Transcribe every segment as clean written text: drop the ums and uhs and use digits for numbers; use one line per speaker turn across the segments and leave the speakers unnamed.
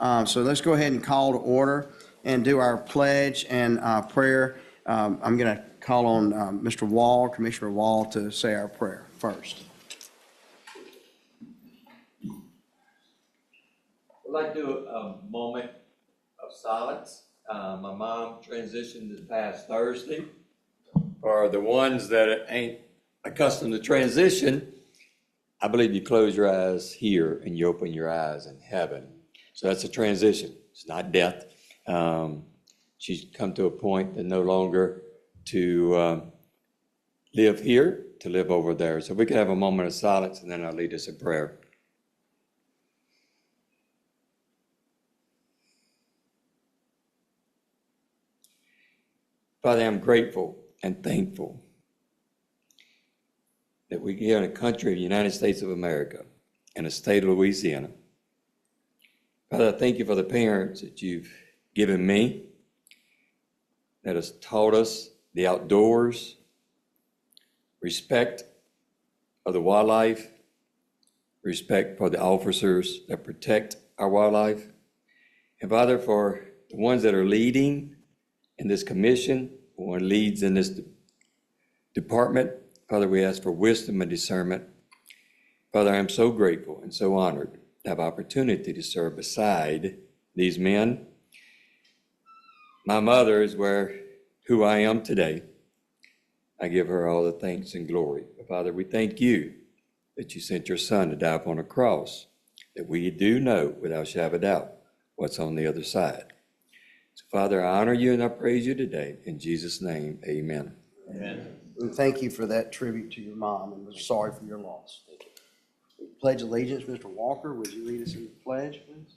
So let's go ahead and call to order and do our pledge and prayer. I'm going to call on Mr. Wall, Commissioner Wall, to say our prayer first.
I'd like to do a moment of silence. My mom transitioned this past Thursday. For the ones that ain't accustomed to transition, I believe you close your eyes here and you open your eyes in heaven. So that's a transition. It's not death. She's come to a point that no longer to live here, to live over there. So we can have a moment of silence, and then I'll lead us in prayer. Father, I'm grateful and thankful that we're here in a country of the United States of America, in the state of Louisiana. Father, I thank you for the parents that you've given me, that has taught us the outdoors, respect of the wildlife, respect for the officers that protect our wildlife. And Father, for the ones that are leading in this commission, one leads in this department, Father, we ask for wisdom and discernment. Father, I'm so grateful and so honored to have opportunity to serve beside these men. My mother is who I am today. I give her all the thanks and glory. But Father, we thank you that you sent your son to die upon a cross, that we do know without shadow of a doubt what's on the other side. So Father, I honor you and I praise you today. In Jesus' name, amen.
Amen. And thank you for that tribute to your mom, and we're sorry for your loss. Pledge allegiance. Mr. Walker, would you lead us in the pledge, please?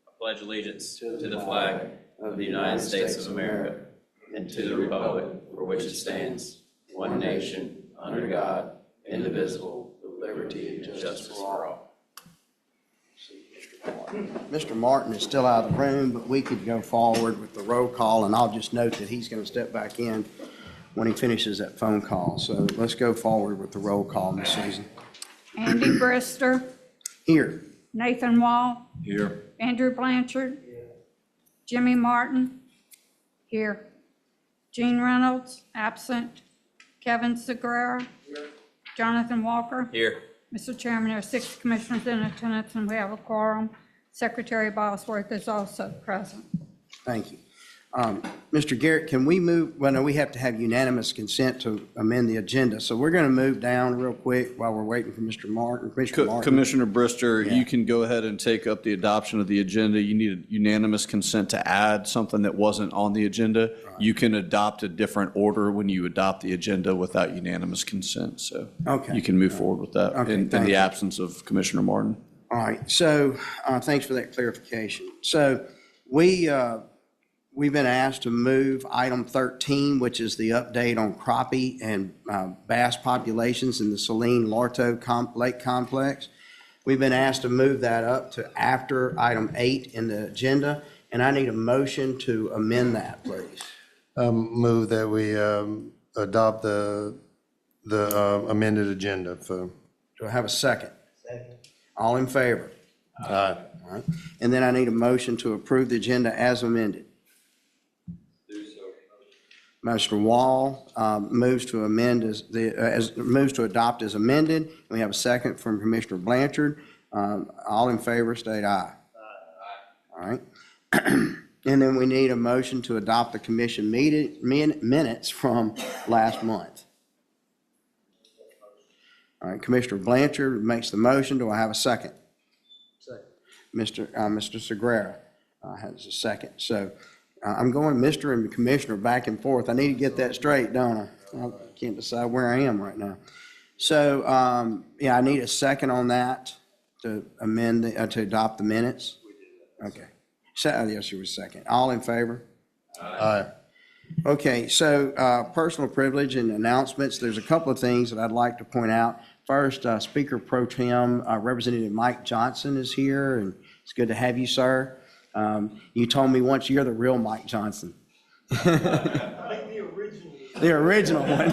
I pledge allegiance to the flag of the United States of America and to the republic for which it stands, one nation, under God, indivisible, with liberty and justice for all.
Mr. Martin is still out of the room, but we could go forward with the roll call, and I'll just note that he's going to step back in when he finishes that phone call. So let's go forward with the roll call, Ms. Susan.
Andy Brister.
Here.
Nathan Wall.
Here.
Andrew Blanchard. Jimmy Martin. Here. Gene Reynolds, absent. Kevin Segura. Here. Jonathan Walker.
Here.
Mr. Chairman, there are 6 commissioners in attendance and we have a quorum. Secretary Bosworth is also present.
Thank you. Mr. Garrett, can we move? Well, no, we have to have unanimous consent to amend the agenda. So we're going to move down real quick while we're waiting for Mr. Martin.
Commissioner Brister, you can go ahead and take up the adoption of the agenda. You need unanimous consent to add something that wasn't on the agenda. Right. You can adopt a different order when you adopt the agenda without unanimous consent. So you can move forward with that in the absence of Commissioner Martin.
All right. So thanks for that clarification. So we've been asked to move item 13, which is the update on crappie and bass populations in the Saline-Larto Lake Complex. We've been asked to move that up to after item 8 in the agenda, and I need a motion to amend that, please.
Move that we adopt the amended agenda.
Do I have a second? Second. All in favor?
Aye.
All right. And then I need a motion to approve the agenda as amended. Mr. Wall moves to moves to adopt as amended. We have a second from Commissioner Blanchard. All in favor, state aye. Aye. All right. And then we need a motion to adopt the commission minutes from last month. All right. Commissioner Blanchard makes the motion. Do I have a second? Second. Mr. Segura has a second. So. I'm going Mr. and Commissioner back and forth. I need to get that straight, don't I? I can't decide where I am right now. So, I need a second on that to amend, to adopt the minutes. Okay. So, yes, you were second. All in favor?
Aye.
Okay, so personal privilege and announcements. There's a couple of things that I'd like to point out. First, Speaker Pro Tem, Representative Mike Johnson is here, and it's good to have you, sir. You told me once you're the real Mike Johnson.
Like the original.
The original one.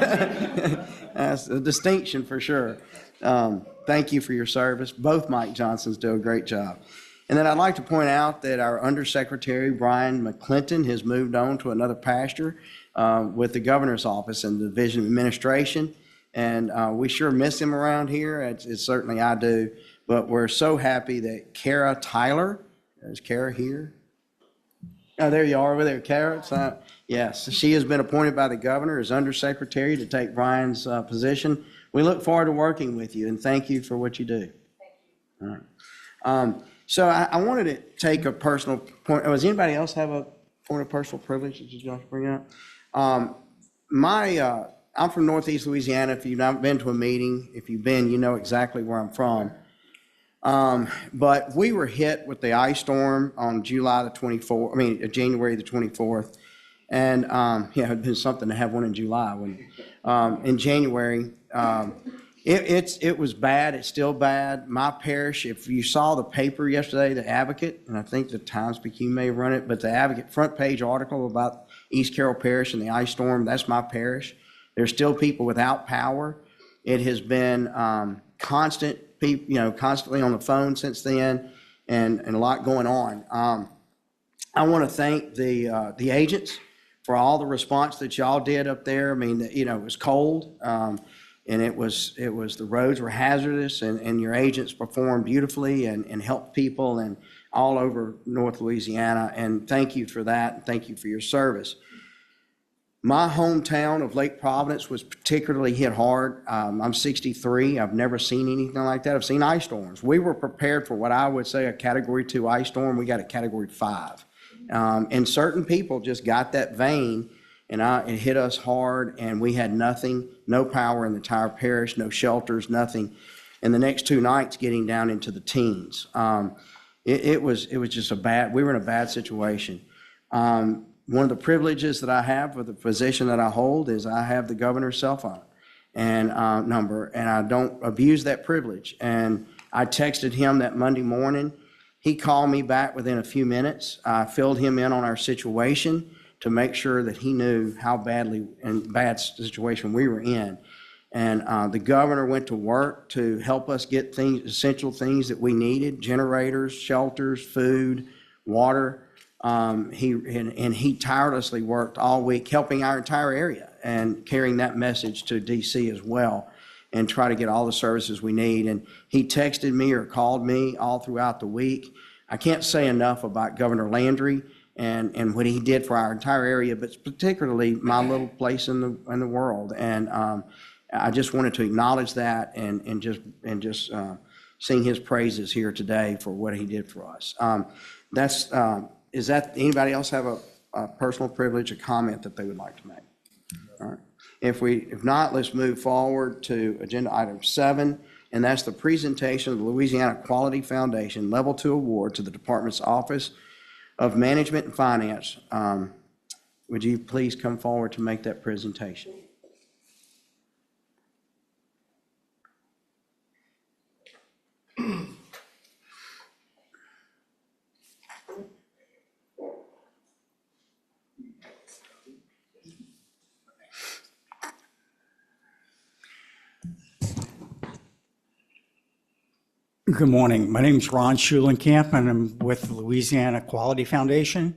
That's a distinction for sure. Thank you for your service. Both Mike Johnsons do a great job. And then I'd like to point out that our Undersecretary, Brian McClinton, has moved on to another pasture with the governor's office and the Division of Administration. And we sure miss him around here. It's certainly I do. But we're so happy that Kara Tyler, is Kara here? Oh, there you are over there, Kara. So, yes, she has been appointed by the governor as Undersecretary to take Brian's position. We look forward to working with you, and thank you for what you do. Thank you. All right. So I wanted to take a personal point. Does anybody else have a point of personal privilege that you'd like to bring up? I'm from Northeast Louisiana. If you've not been to a meeting, if you've been, you know exactly where I'm from. But we were hit with the ice storm on January the 24th. And, yeah, it'd been something to have one in July. In January, it was bad. It's still bad. My parish, if you saw the paper yesterday, the Advocate, and I think the Times-Picayune may run it, but the Advocate front page article about East Carroll Parish and the ice storm, that's my parish. There's still people without power. It has been constant, constantly on the phone since then, and a lot going on. I want to thank the agents for all the response that y'all did up there. I mean, it was cold, and it was the roads were hazardous, and your agents performed beautifully and helped people and all over North Louisiana. And thank you for that. And thank you for your service. My hometown of Lake Providence was particularly hit hard. I'm 63. I've never seen anything like that. I've seen ice storms. We were prepared for what I would say a Category 2 ice storm. We got a Category 5. And certain people just got that vein, and it hit us hard, and we had nothing, no power in the entire parish, no shelters, nothing. And the next 2 nights getting down into the teens. It was just we were in a bad situation. One of the privileges that I have with the position that I hold is I have the governor's cell phone and number, and I don't abuse that privilege. And I texted him that Monday morning. He called me back within a few minutes. I filled him in on our situation to make sure that he knew how bad situation we were in. And the governor went to work to help us get essential things that we needed: generators, shelters, food, water. He tirelessly worked all week helping our entire area and carrying that message to DC as well, and try to get all the services we need. And he texted me or called me all throughout the week. I can't say enough about Governor Landry and what he did for our entire area, but particularly my little place in the world. And I just wanted to acknowledge that and just sing his praises here today for what he did for us. Is that anybody else have a personal privilege, a comment that they would like to make? All right. If not, let's move forward to agenda item 7, and that's the presentation of the Louisiana Quality Foundation Level 2 Award to the Department's Office of Management and Finance. Would you please come forward to make that presentation?
Good morning. My name is Ron Schulenkamp, and I'm with the Louisiana Quality Foundation,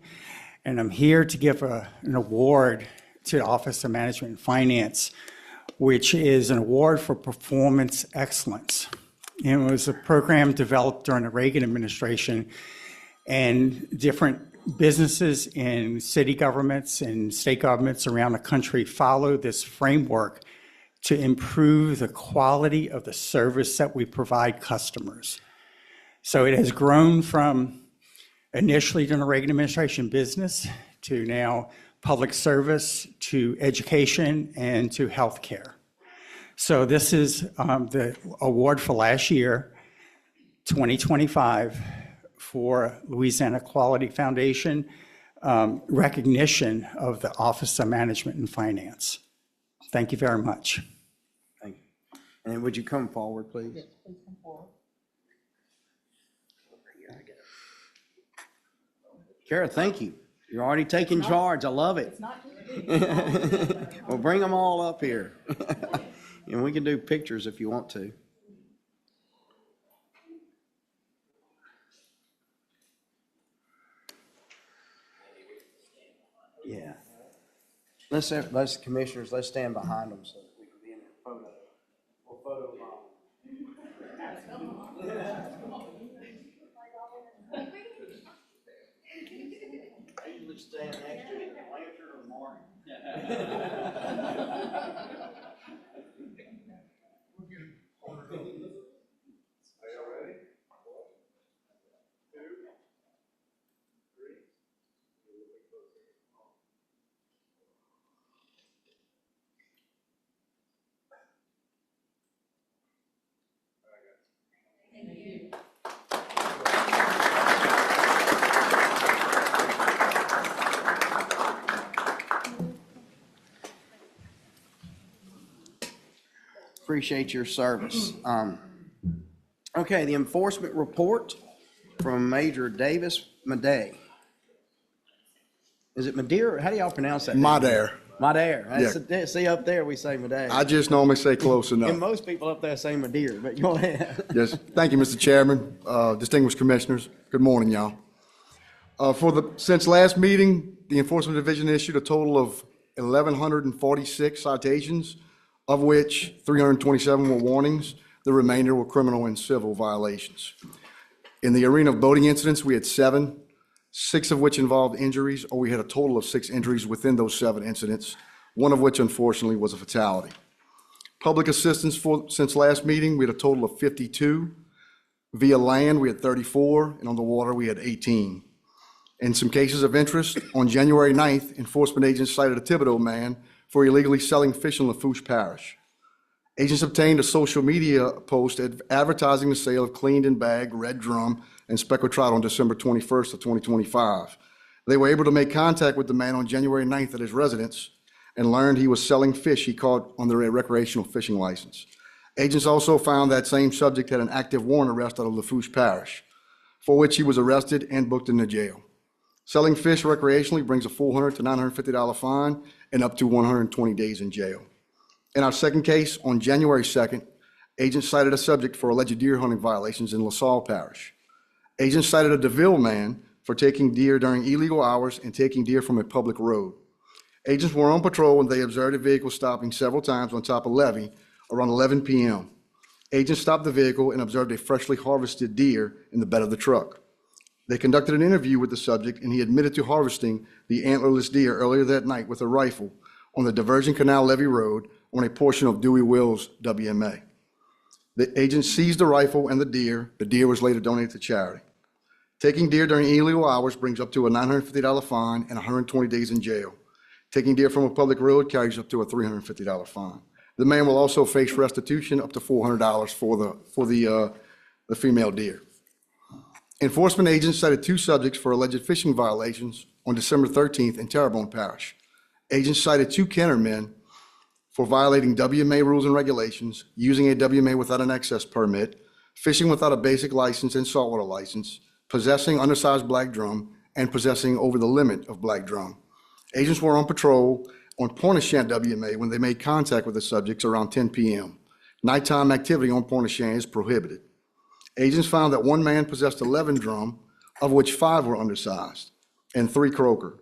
and I'm here to give an award to the Office of Management and Finance, which is an award for performance excellence. It was a program developed during the Reagan administration, and different businesses and city governments and state governments around the country follow this framework to improve the quality of the service that we provide customers. So it has grown from initially during the Reagan administration business to now public service to education and to healthcare. So this is the award for last year, 2025, for Louisiana Quality Foundation, recognition of the Office of Management and Finance. Thank you very much.
Thank you. And would you come forward, please? Yes, please come forward. Kara, thank you. You're already taking charge. I love it. Well, bring them all up here. And we can do pictures if you want to. Yeah. Let's commissioners, let's stand behind them so that we can be in their photo. Or photo bomb. I usually stand next to either Blanchard or Martin. Appreciate your service. Okay, the enforcement report from Major Davis Madej. Is it Madeira? How do y'all pronounce that?
Madej.
Madej. That's- See, up there, we say Madej.
I just normally say close
And
enough.
most people up there say Madeira, but go ahead.
Yes, thank you, Mr. Chairman, distinguished commissioners. Good morning, y'all. Since last meeting, the Enforcement Division issued a total of 1,146 citations, of which 327 were warnings. The remainder were criminal and civil violations. In the arena of boating incidents, we had 7, 6 of which involved injuries, or we had a total of 6 injuries within those 7 incidents, one of which unfortunately was a fatality. Public assistance since last meeting, we had a total of 52. Via land, we had 34, and on the water, we had 18. In some cases of interest, on January 9th, enforcement agents cited a Thibodeau man for illegally selling fish in Lafourche Parish. Agents obtained a social media post advertising the sale of cleaned and bagged red drum and speckled trout on December 21st of 2025. They were able to make contact with the man on January 9th at his residence and learned he was selling fish he caught under a recreational fishing license. Agents also found that same subject had an active warrant arrest out of Lafourche Parish, for which he was arrested and booked into jail. Selling fish recreationally brings a $400 to $950 fine and up to 120 days in jail. In our second case, on January 2nd, agents cited a subject for alleged deer hunting violations in LaSalle Parish. Agents cited a DeVille man for taking deer during illegal hours and taking deer from a public road. Agents were on patrol when they observed a vehicle stopping several times on top of levee around 11 p.m. Agents stopped the vehicle and observed a freshly harvested deer in the bed of the truck. They conducted an interview with the subject, and he admitted to harvesting the antlerless deer earlier that night with a rifle on the Diversion Canal Levee Road on a portion of Dewey Wills WMA. The agents seized the rifle and the deer. The deer was later donated to charity. Taking deer during illegal hours brings up to a $950 fine and 120 days in jail. Taking deer from a public road carries up to a $350 fine. The man will also face restitution up to $400 for the female deer. Enforcement agents cited 2 subjects for alleged fishing violations on December 13th in Terrebonne Parish. Agents cited 2 Kenner men for violating WMA rules and regulations, using a WMA without an access permit, fishing without a basic license and saltwater license, possessing undersized black drum, and possessing over the limit of black drum. Agents were on patrol on Pointe-au-Champ WMA when they made contact with the subjects around 10 p.m. Nighttime activity on Pointe-au-Champ is prohibited. Agents found that one man possessed 11 drum, of which 5 were undersized, and 3 croaker.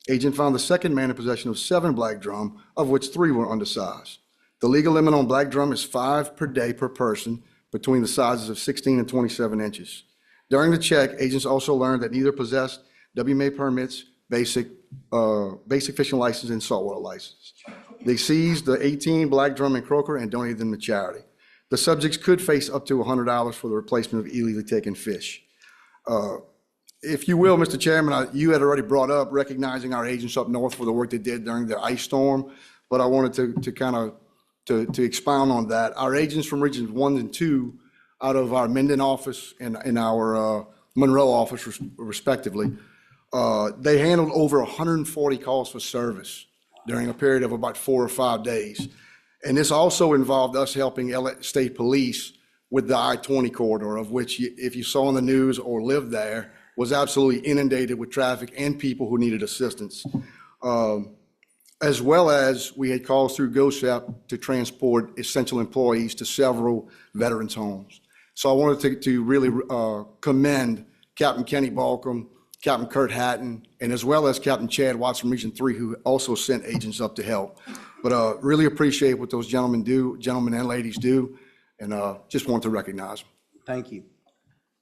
Agent found the second man in possession of 7 black drum, of which 3 were undersized. The legal limit on black drum is 5 per day per person between the sizes of 16 and 27 inches. During the check, agents also learned that neither possessed WMA permits, basic fishing license, and saltwater license. They seized the 18 black drum and croaker and donated them to charity. The subjects could face up to $100 for the replacement of illegally taken fish. If you will, Mr. Chairman, you had already brought up recognizing our agents up north for the work they did during the ice storm, but I wanted to kind of to expound on that. Our agents from Regions 1 and 2 out of our Minden office and our Monroe office respectively, they handled over 140 calls for service during a period of about 4 or 5 days. And this also involved us helping LA State Police with the I-20 corridor, of which, if you saw in the news or lived there, was absolutely inundated with traffic and people who needed assistance. As well as we had calls through GOSEP to transport essential employees to several veterans' homes. So I wanted to really commend Captain Kenny Balcom Captain Kurt Hatton, and as well as Captain Chad Watts from Region 3, who also sent agents up to help. But really appreciate what those gentlemen and ladies do, and just want to recognize them.
Thank you.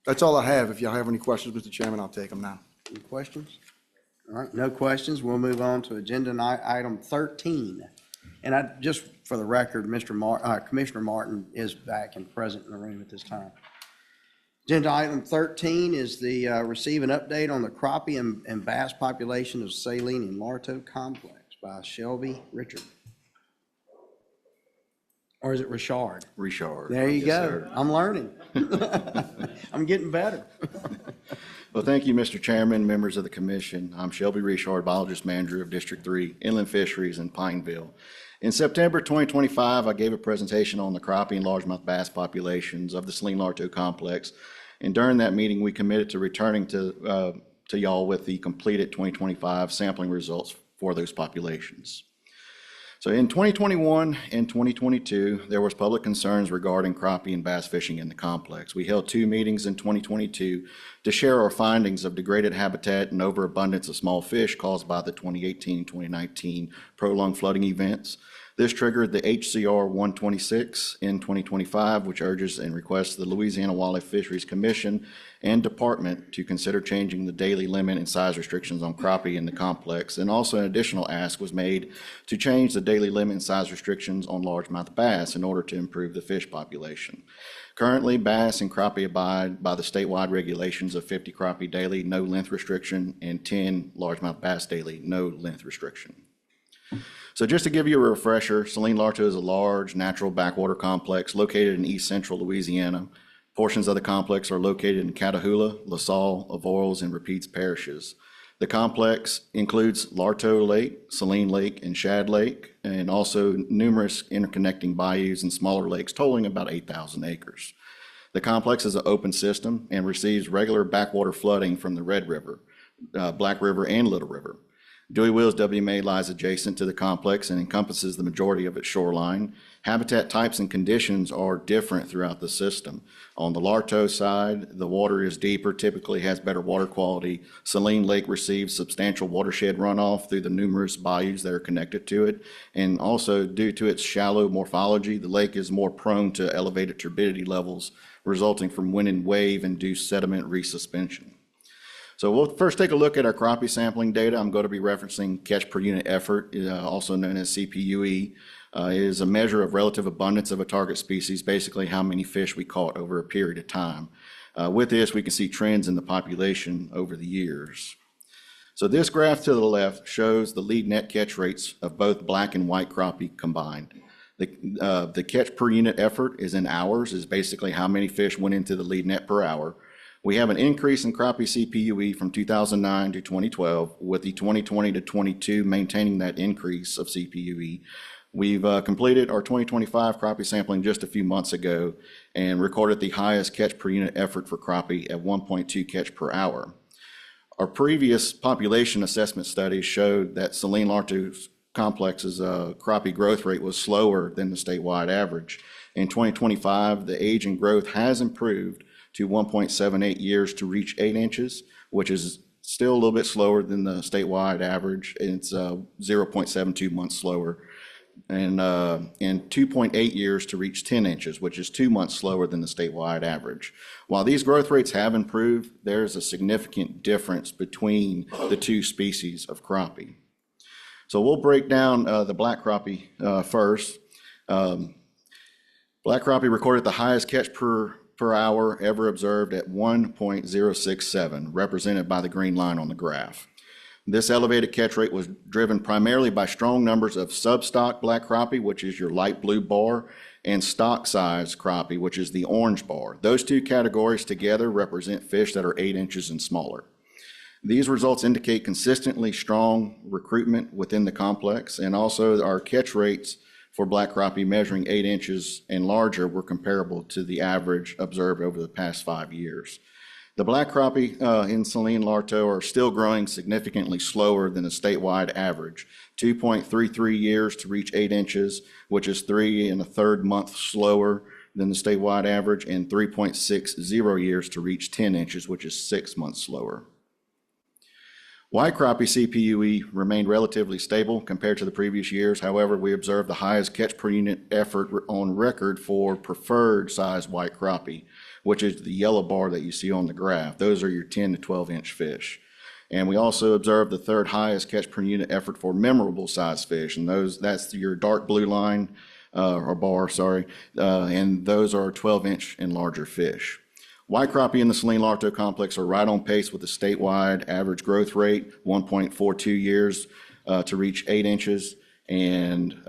That's all I have. If y'all have any questions, Mr. Chairman, I'll take them now.
Any questions? All right, no questions. We'll move on to agenda item 13. And just for the record, Commissioner Martin is back and present in the room at this time. Agenda item 13 is the receive an update on the crappie and bass population of Saline and Larto Complex by Shelby Richard. Or is it Richard?
Richard.
There you
Yes,
go.
sir.
I'm learning. I'm getting better.
Well, thank you, Mr. Chairman, members of the commission. I'm Shelby Richard, Biologist Manager of District 3, Inland Fisheries in Pineville. In September 2025, I gave a presentation on the crappie and largemouth bass populations of the Saline-Larto Complex. And during that meeting, we committed to returning to y'all with the completed 2025 sampling results for those populations. So in 2021 and 2022, there was public concerns regarding crappie and bass fishing in the complex. We held 2 meetings in 2022 to share our findings of degraded habitat and overabundance of small fish caused by the 2018-2019 prolonged flooding events. This triggered the HCR 126 in 2025, which urges and requests the Louisiana Wildlife Fisheries Commission and Department to consider changing the daily limit and size restrictions on crappie in the complex. And also an additional ask was made to change the daily limit and size restrictions on largemouth bass in order to improve the fish population. Currently, bass and crappie abide by the statewide regulations of 50 crappie daily, no length restriction, and 10 largemouth bass daily, no length restriction. So just to give you a refresher, Saline-Larto is a large natural backwater complex located in east central Louisiana. Portions of the complex are located in Catahoula, LaSalle, Avoyelles, and Rapides parishes. The complex includes Larto Lake, Saline Lake, and Shad Lake, and also numerous interconnecting bayous and smaller lakes totaling about 8,000 acres. The complex is an open system and receives regular backwater flooding from the Red River, Black River, and Little River. Dewey Wills WMA lies adjacent to the complex and encompasses the majority of its shoreline. Habitat types and conditions are different throughout the system. On the Larto side, the water is deeper, typically has better water quality. Saline Lake receives substantial watershed runoff through the numerous bayous that are connected to it. And also, due to its shallow morphology, the lake is more prone to elevated turbidity levels, resulting from wind and wave-induced sediment resuspension. So we'll first take a look at our crappie sampling data. I'm going to be referencing catch per unit effort, also known as CPUE. It is a measure of relative abundance of a target species, basically how many fish we caught over a period of time. With this, we can see trends in the population over the years. So this graph to the left shows the lead net catch rates of both black and white crappie combined. The catch per unit effort is in hours, is basically how many fish went into the lead net per hour. We have an increase in crappie CPUE from 2009 to 2012, with the 2020 to 22 maintaining that increase of CPUE. We've completed our 2025 crappie sampling just a few months ago and recorded the highest catch per unit effort for crappie at 1.2 catch per hour. Our previous population assessment studies showed that Saline-Larto Complex's crappie growth rate was slower than the statewide average. In 2025, the age and growth has improved to 1.78 years to reach 8 inches, which is still a little bit slower than the statewide average. It's 0.72 months slower, and 2.8 years to reach 10 inches, which is 2 months slower than the statewide average. While these growth rates have improved, there's a significant difference between the two species of crappie. So we'll break down the black crappie first. Black crappie recorded the highest catch per hour ever observed at 1.067, represented by the green line on the graph. This elevated catch rate was driven primarily by strong numbers of substock black crappie, which is your light blue bar, and stock size crappie, which is the orange bar. Those two categories together represent fish that are 8 inches and smaller. These results indicate consistently strong recruitment within the complex, and also our catch rates for black crappie measuring 8 inches and larger were comparable to the average observed over the past 5 years. The black crappie in Saline-Larto are still growing significantly slower than the statewide average, 2.33 years to reach 8 inches, which is 3 1/3 months slower than the statewide average, and 3.60 years to reach 10 inches, which is 6 months slower. White crappie CPUE remained relatively stable compared to the previous years. However, we observed the highest catch per unit effort on record for preferred size white crappie, which is the yellow bar that you see on the graph. Those are your 10 to 12-inch fish. And we also observed the third highest catch per unit effort for memorable size fish, and that's your dark blue line, or bar, sorry, and those are 12-inch and larger fish. White crappie in the Saline Larto complex are right on pace with the statewide average growth rate, 1.42 years to reach 8 inches, and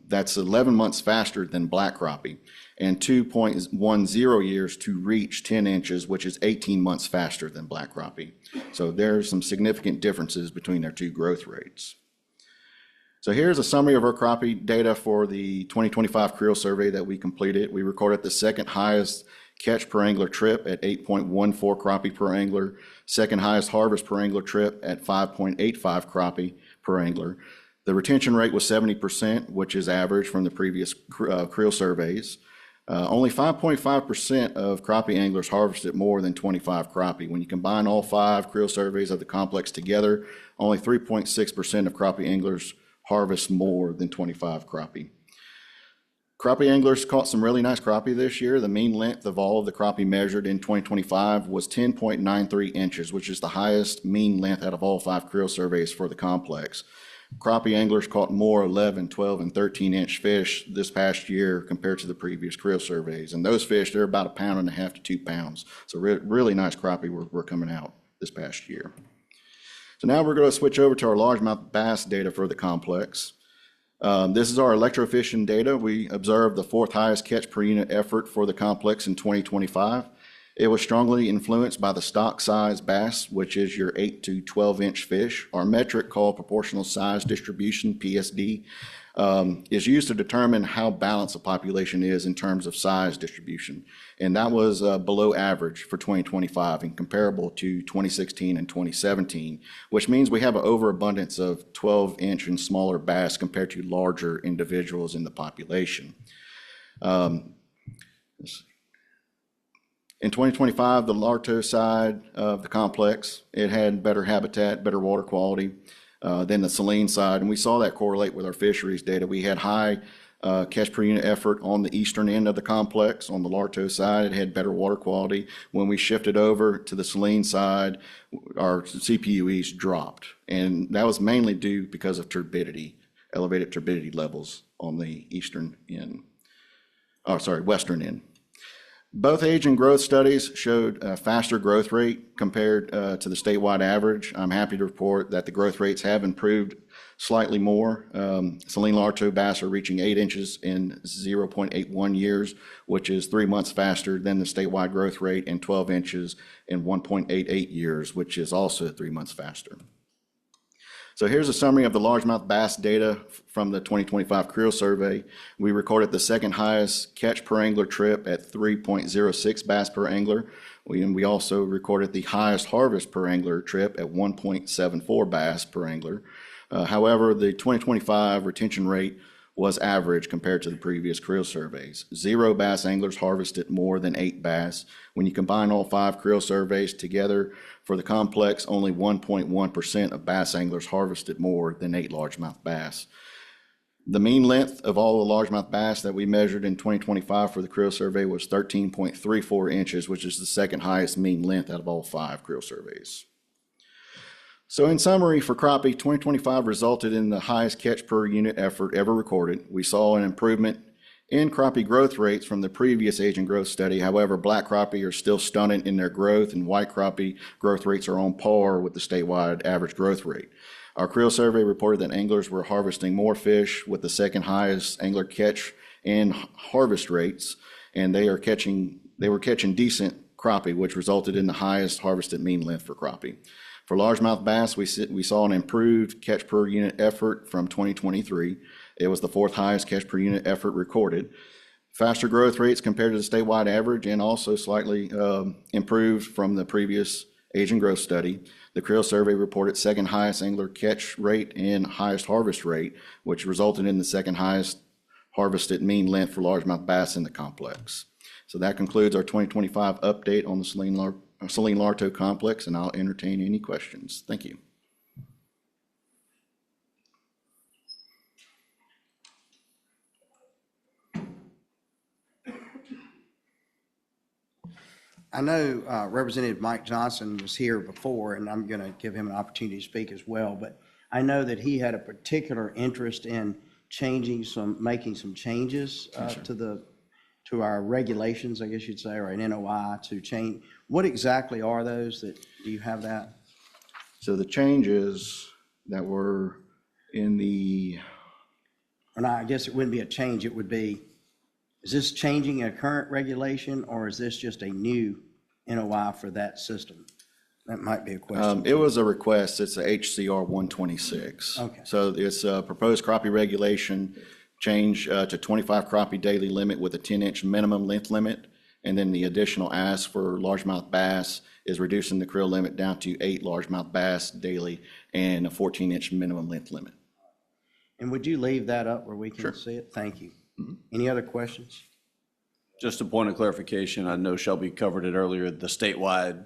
that's 11 months faster than black crappie, and 2.10 years to reach 10 inches, which is 18 months faster than black crappie. So there's some significant differences between their two growth rates. So here's a summary of our crappie data for the 2025 creel survey that we completed. We recorded the second highest catch per angler trip at 8.14 crappie per angler, second highest harvest per angler trip at 5.85 crappie per angler. The retention rate was 70%, which is average from the previous creel surveys. Only 5.5% of crappie anglers harvested more than 25 crappie. When you combine all 5 creel surveys of the complex together, only 3.6% of crappie anglers harvest more than 25 crappie. Crappie anglers caught some really nice crappie this year. The mean length of all of the crappie measured in 2025 was 10.93 inches, which is the highest mean length out of all 5 creel surveys for the complex. Crappie anglers caught more 11, 12, and 13-inch fish this past year compared to the previous creel surveys. And those fish, they're about 1.5 pounds to 2 pounds. So really nice crappie were coming out this past year. So now we're going to switch over to our largemouth bass data for the complex. This is our electrofishing data. We observed the 4th highest catch per unit effort for the complex in 2025. It was strongly influenced by the stock size bass, which is your 8 to 12-inch fish. Our metric called proportional size distribution, PSD, is used to determine how balanced a population is in terms of size distribution. And that was below average for 2025 and comparable to 2016 and 2017, which means we have an overabundance of 12-inch and smaller bass compared to larger individuals in the population. In 2025, the Larto side of the complex, it had better habitat, better water quality than the Saline side, and we saw that correlate with our fisheries data. We had high catch per unit effort on the eastern end of the complex. On the Larto side, it had better water quality. When we shifted over to the Saline side, our CPUEs dropped, and that was mainly due because of turbidity, elevated turbidity levels on the western end. Both age and growth studies showed a faster growth rate compared to the statewide average. I'm happy to report that the growth rates have improved slightly more. Saline Larto bass are reaching 8 inches in 0.81 years, which is 3 months faster than the statewide growth rate, and 12 inches in 1.88 years, which is also 3 months faster. So here's a summary of the largemouth bass data from the 2025 creel survey. We recorded the second highest catch per angler trip at 3.06 bass per angler. We also recorded the highest harvest per angler trip at 1.74 bass per angler. However, the 2025 retention rate was average compared to the previous creel surveys. 0 bass anglers harvested more than 8 bass. When you combine all 5 creel surveys together for the complex, only 1.1% of bass anglers harvested more than 8 largemouth bass. The mean length of all the largemouth bass that we measured in 2025 for the creel survey was 13.34 inches, which is the second highest mean length out of all 5 creel surveys. So in summary, for crappie, 2025 resulted in the highest catch per unit effort ever recorded. We saw an improvement in crappie growth rates from the previous age and growth study. However, black crappie are still stunted in their growth, and white crappie growth rates are on par with the statewide average growth rate. Our creel survey reported that anglers were harvesting more fish with the second highest angler catch and harvest rates, and they were catching decent crappie, which resulted in the highest harvested mean length for crappie. For largemouth bass, we saw an improved catch per unit effort from 2023. It was the 4th highest catch per unit effort recorded. Faster growth rates compared to the statewide average, and also slightly improved from the previous age and growth study. The creel survey reported second highest angler catch rate and highest harvest rate, which resulted in the second highest harvested mean length for largemouth bass in the complex. So that concludes our 2025 update on the Saline Larto complex, and I'll entertain any questions. Thank you.
I know Representative Mike Johnson was here before, and I'm going to give him an opportunity to speak as well, but I know that he had a particular interest in making some changes to our regulations, I guess you'd say, or an NOI to change. What exactly are those? Do you have that?
So the changes that were in the,
Or not, I guess it wouldn't be a change, it would be, is this changing a current regulation, or is this just a new NOI for that system? That might be a question.
it was a request, it's a HCR 126.
Okay.
So it's a proposed crappie regulation change to 25 crappie daily limit with a 10-inch minimum length limit. And then the additional ask for largemouth bass is reducing the creel limit down to 8 largemouth bass daily and a 14-inch minimum length limit.
And would you leave that up where we can see it? Thank you. Any other questions?
Just a point of clarification, I know Shelby covered it earlier, the statewide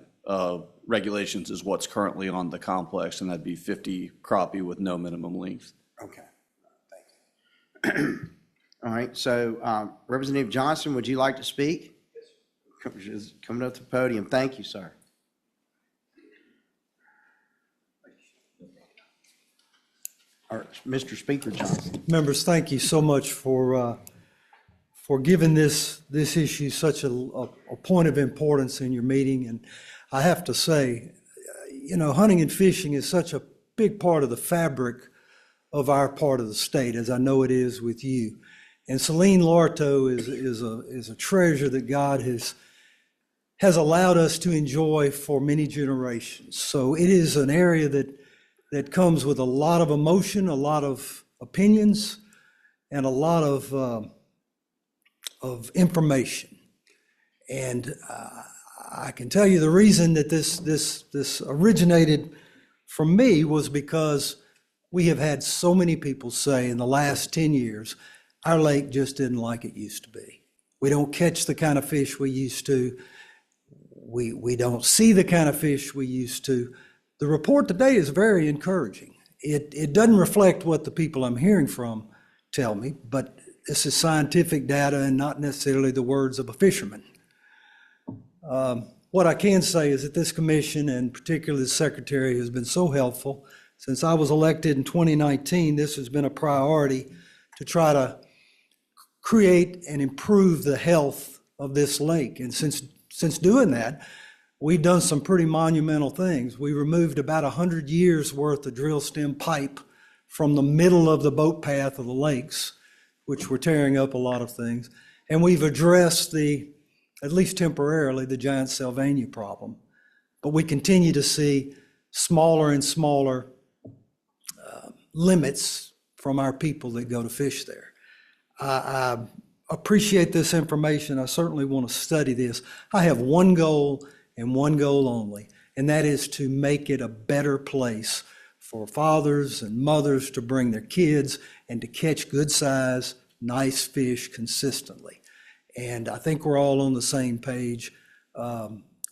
regulations is what's currently on the complex, and that'd be 50 crappie with no minimum length.
Okay, thank you. All right, so Representative Johnson, would you like to speak? Yes. Coming up to the podium. Thank you, sir. All right, Mr. Speaker Johnson.
Members, thank you so much for giving this issue such a point of importance in your meeting. And I have to say, hunting and fishing is such a big part of the fabric of our part of the state, as I know it is with you. And Celine Larto is a treasure that God has allowed us to enjoy for many generations. So it is an area that comes with a lot of emotion, a lot of opinions, and a lot of information. And I can tell you the reason that this originated from me was because we have had so many people say in the last 10 years, our lake just isn't like it used to be. We don't catch the kind of fish we used to. We don't see the kind of fish we used to. The report today is very encouraging. It doesn't reflect what the people I'm hearing from tell me, but this is scientific data and not necessarily the words of a fisherman. What I can say is that this commission, and particularly the secretary, has been so helpful. Since I was elected in 2019, this has been a priority to try to create and improve the health of this lake. And since doing that, we've done some pretty monumental things. We removed about 100 years worth of drill stem pipe from the middle of the boat path of the lakes, which were tearing up a lot of things. And we've addressed at least temporarily, the giant Sylvania problem. But we continue to see smaller and smaller limits from our people that go to fish there. I appreciate this information. I certainly want to study this. I have one goal and one goal only, and that is to make it a better place for fathers and mothers to bring their kids and to catch good size, nice fish consistently. And I think we're all on the same page.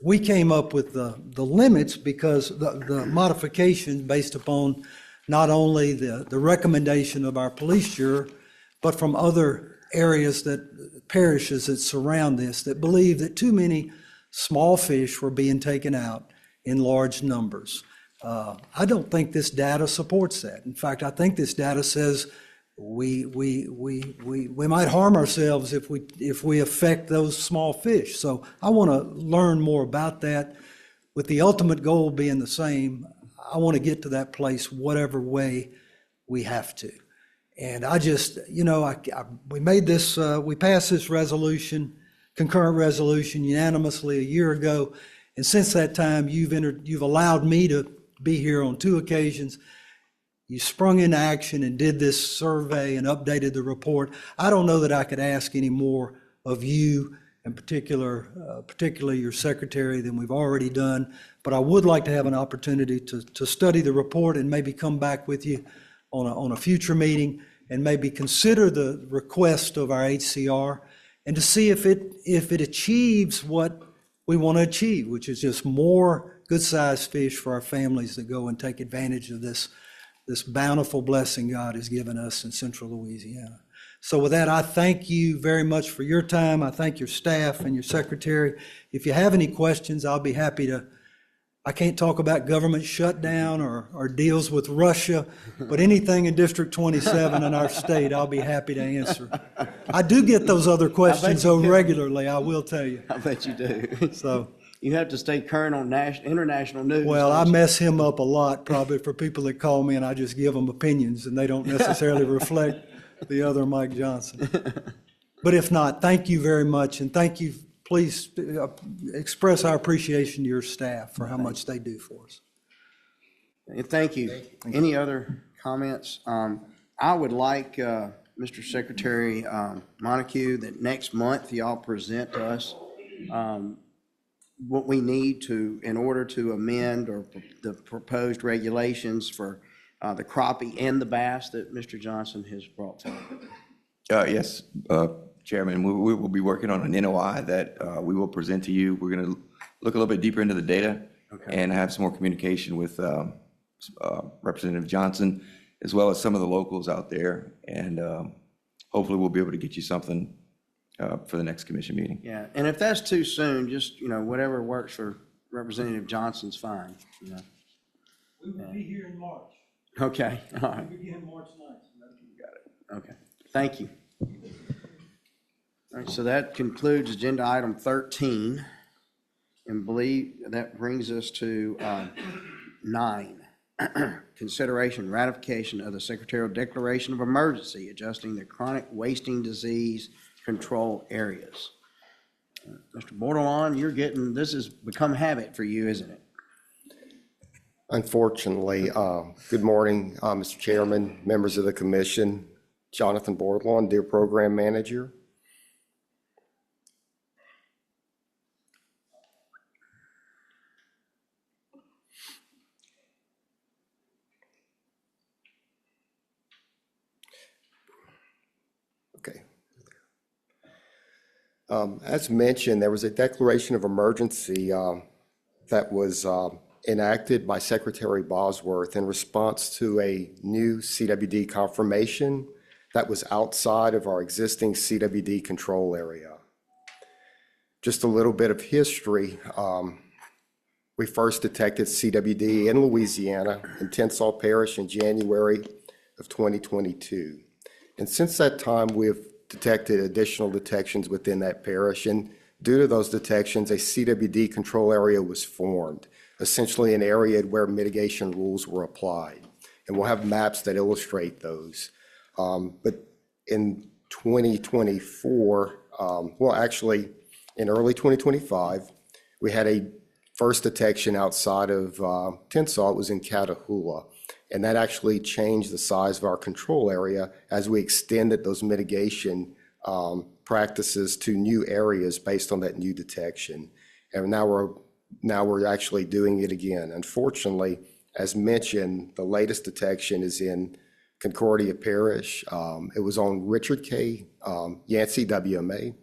We came up with the limits because the modification based upon not only the recommendation of our police juror, but from other areas parishes that surround this, that believe that too many small fish were being taken out in large numbers. I don't think this data supports that. In fact, I think this data says we might harm ourselves if we affect those small fish. So I want to learn more about that, with the ultimate goal being the same. I want to get to that place whatever way we have to. And I just, we passed this resolution, concurrent resolution, unanimously a year ago. And since that time, you've allowed me to be here on 2 occasions. You sprung into action and did this survey and updated the report. I don't know that I could ask any more of you, in particularly your secretary, than we've already done. But I would like to have an opportunity to study the report and maybe come back with you on a future meeting and maybe consider the request of our HCR and to see if it achieves what we want to achieve, which is just more good-sized fish for our families that go and take advantage of this bountiful blessing God has given us in central Louisiana. So with that, I thank you very much for your time. I thank your staff and your secretary. If you have any questions, I'll be happy to. I can't talk about government shutdown or deals with Russia, but anything in District 27 in our state, I'll be happy to answer. I do get those other questions
you do.
regularly, I will tell you.
I bet you do.
So,
You have to stay current on international news.
well, I
don't you?
mess him up a lot probably for people that call me and I just give them opinions and they don't necessarily reflect the other Mike Johnson. But if not, thank you very much, and thank you. Please express our appreciation to your staff for how much they do for us.
And thank you. Any other comments? I would like, Mr. Secretary Montague, that next month y'all present to us what we need to, in order to amend or the proposed regulations for the crappie and the bass that Mr. Johnson has brought forward.
Yes, Chairman, we will be working on an NOI that we will present to you. We're going to look a little bit deeper into the data and have some more communication with Representative Johnson, as well as some of the locals out there. And hopefully we'll be able to get you something for the next commission meeting.
Yeah, and if that's too soon, just, whatever works for Representative Johnson's fine,
We will be here in March.
Okay, all right.
We begin March 9th.
Okay, thank you. All right, so that concludes agenda item 13. And believe that brings us to 9. Consideration ratification of the secretarial declaration of emergency adjusting the chronic wasting disease control areas. Mr. Bordelon, this has become habit for you, isn't it?
Unfortunately, good morning, Mr. Chairman, members of the commission, Jonathan Bordelon, Dear Program Manager. Okay. As mentioned, there was a declaration of emergency that was enacted by Secretary Bosworth in response to a new CWD confirmation that was outside of our existing CWD control area. Just a little bit of history. We first detected CWD in Louisiana in Tensas Parish in January of 2022. And since that time, we've detected additional detections within that parish. And due to those detections, a CWD control area was formed, essentially an area where mitigation rules were applied. And we'll have maps that illustrate those. But in 2024, well, actually, in early 2025, we had a first detection outside of Tensas. It was in Catahoula. And that actually changed the size of our control area as we extended those mitigation practices to new areas based on that new detection. And now we're actually doing it again. Unfortunately, as mentioned, the latest detection is in Concordia Parish. It was on Richard K. Yancey WMA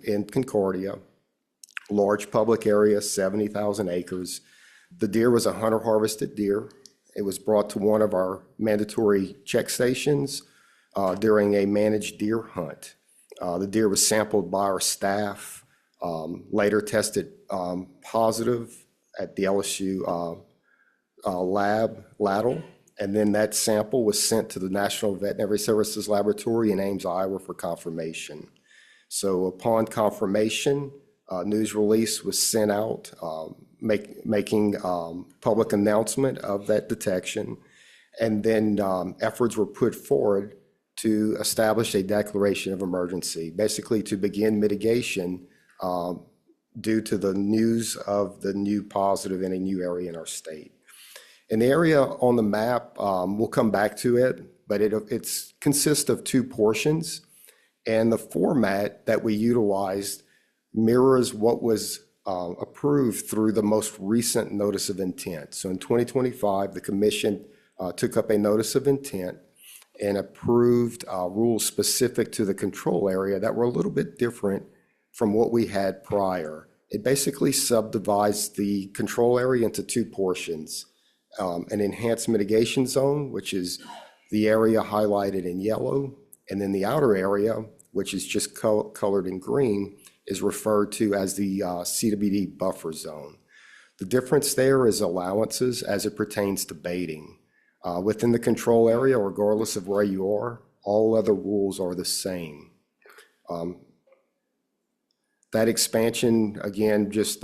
in Concordia. Large public area, 70,000 acres. The deer was a hunter-harvested deer. It was brought to one of our mandatory check stations during a managed deer hunt. The deer was sampled by our staff, later tested positive at the LSU lab, LADL, and then that sample was sent to the National Veterinary Services Laboratory in Ames, Iowa for confirmation. So upon confirmation, news release was sent out, making public announcement of that detection. And then efforts were put forward to establish a declaration of emergency, basically to begin mitigation due to the news of the new positive in a new area in our state. And the area on the map, we'll come back to it, but it consists of 2 portions. And the format that we utilized mirrors what was approved through the most recent notice of intent. So in 2025, the commission took up a notice of intent and approved rules specific to the control area that were a little bit different from what we had prior. It basically subdivides the control area into 2 portions. An enhanced mitigation zone, which is the area highlighted in yellow, And then the outer area, which is just colored in green, is referred to as the CWD buffer zone. The difference there is allowances as it pertains to baiting. Within the control area, regardless of where you are, all other rules are the same. That expansion, again, just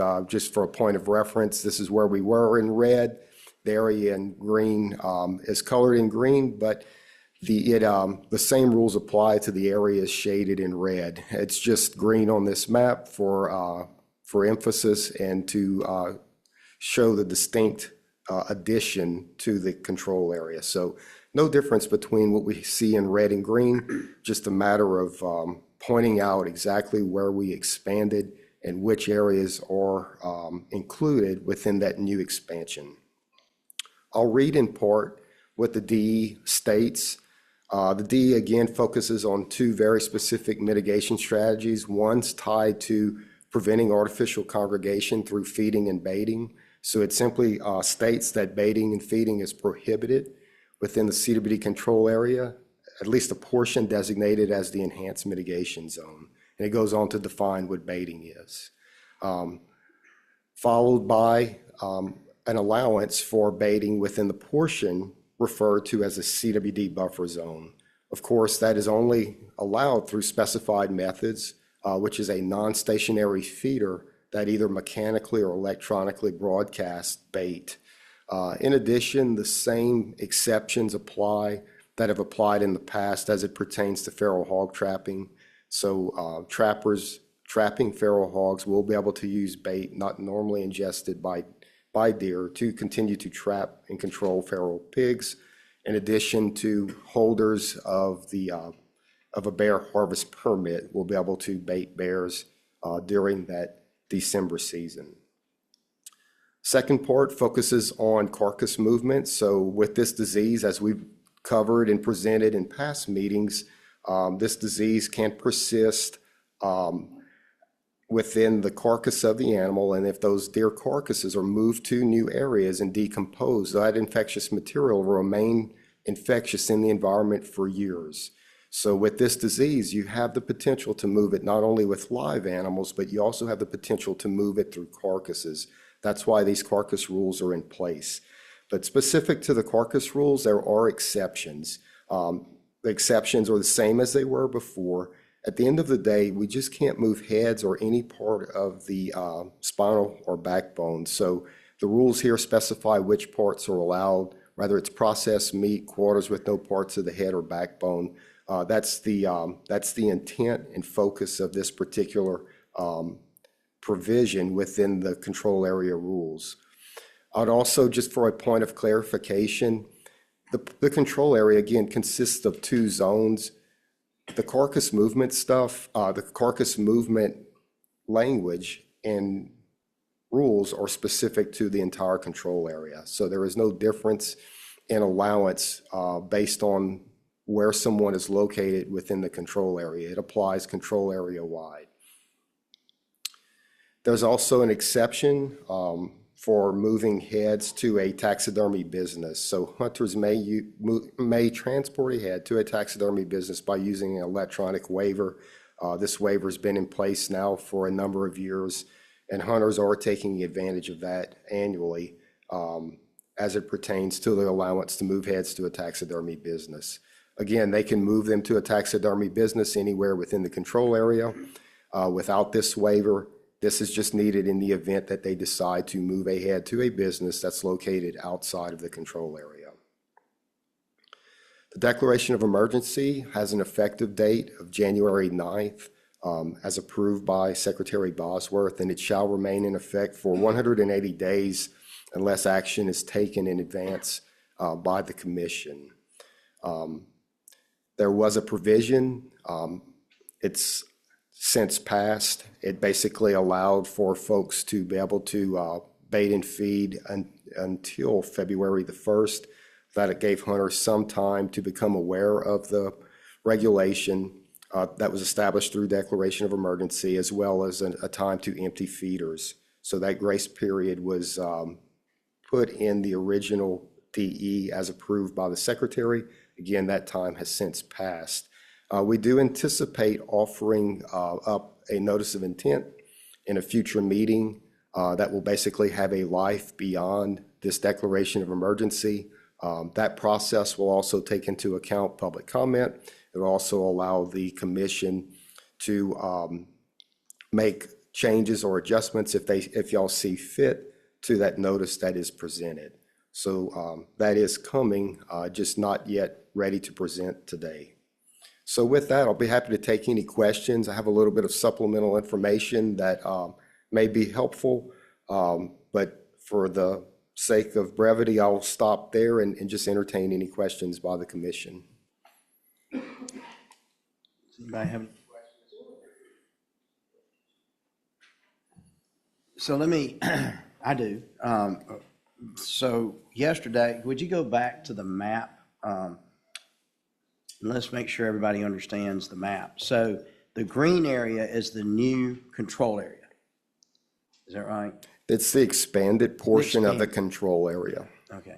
for a point of reference, this is where we were in red. The area in green is colored in green, but the same rules apply to the areas shaded in red. It's just green on this map for emphasis and to show the distinct addition to the control area. So no difference between what we see in red and green, just a matter of pointing out exactly where we expanded and which areas are included within that new expansion. I'll read in part what the DE states. The DE again focuses on two very specific mitigation strategies. One's tied to preventing artificial congregation through feeding and baiting. So it simply states that baiting and feeding is prohibited within the CWD control area, at least a portion designated as the enhanced mitigation zone. And it goes on to define what baiting is. Followed by an allowance for baiting within the portion referred to as a CWD buffer zone. Of course, that is only allowed through specified methods, which is a non-stationary feeder that either mechanically or electronically broadcasts bait. In addition, the same exceptions apply that have applied in the past as it pertains to feral hog trapping. So trappers trapping feral hogs will be able to use bait not normally ingested by deer to continue to trap and control feral pigs, in addition to holders of a bear harvest permit will be able to bait bears during that December season. Second part focuses on carcass movement. So with this disease, as we've covered and presented in past meetings, this disease can persist within the carcass of the animal, and if those deer carcasses are moved to new areas and decomposed, that infectious material will remain infectious in the environment for years. So with this disease, you have the potential to move it not only with live animals, but you also have the potential to move it through carcasses. That's why these carcass rules are in place. But specific to the carcass rules, there are exceptions. The exceptions are the same as they were before. At the end of the day, we just can't move heads or any part of the spinal or backbone. So the rules here specify which parts are allowed, whether it's processed meat, quarters with no parts of the head or backbone. That's the intent and focus of this particular provision within the control area rules. I'd also, just for a point of clarification, the control area again consists of two zones. The carcass movement stuff, the carcass movement language and rules are specific to the entire control area. So there is no difference in allowance based on where someone is located within the control area. It applies control area wide. There's also an exception for moving heads to a taxidermy business. So hunters may transport a head to a taxidermy business by using an electronic waiver. This waiver has been in place now for a number of years, and hunters are taking advantage of that annually as it pertains to the allowance to move heads to a taxidermy business. Again, they can move them to a taxidermy business anywhere within the control area without this waiver. This is just needed in the event that they decide to move a head to a business that's located outside of the control area. The declaration of emergency has an effective date of January 9th, as approved by Secretary Bosworth, and it shall remain in effect for 180 days unless action is taken in advance by the commission. There was a provision, it's since passed. It basically allowed for folks to be able to bait and feed until February the 1st. That it gave hunters some time to become aware of the regulation that was established through declaration of emergency, as well as a time to empty feeders. So that grace period was put in the original DE as approved by the secretary. Again, that time has since passed. We do anticipate offering up a notice of intent in a future meeting that will basically have a life beyond this declaration of emergency. That process will also take into account public comment. It will also allow the commission to make changes or adjustments if y'all see fit to that notice that is presented. So that is coming, just not yet ready to present today. So with that, I'll be happy to take any questions. I have a little bit of supplemental information that may be helpful, but for the sake of brevity, I'll stop there and just entertain any questions by the commission.
Anybody have any questions? So let me, I do. So yesterday, would you go back to the map? And let's make sure everybody understands the map. So the green area is the new control area. Is that right?
It's the expanded portion of the
Expanded.
control area.
Okay.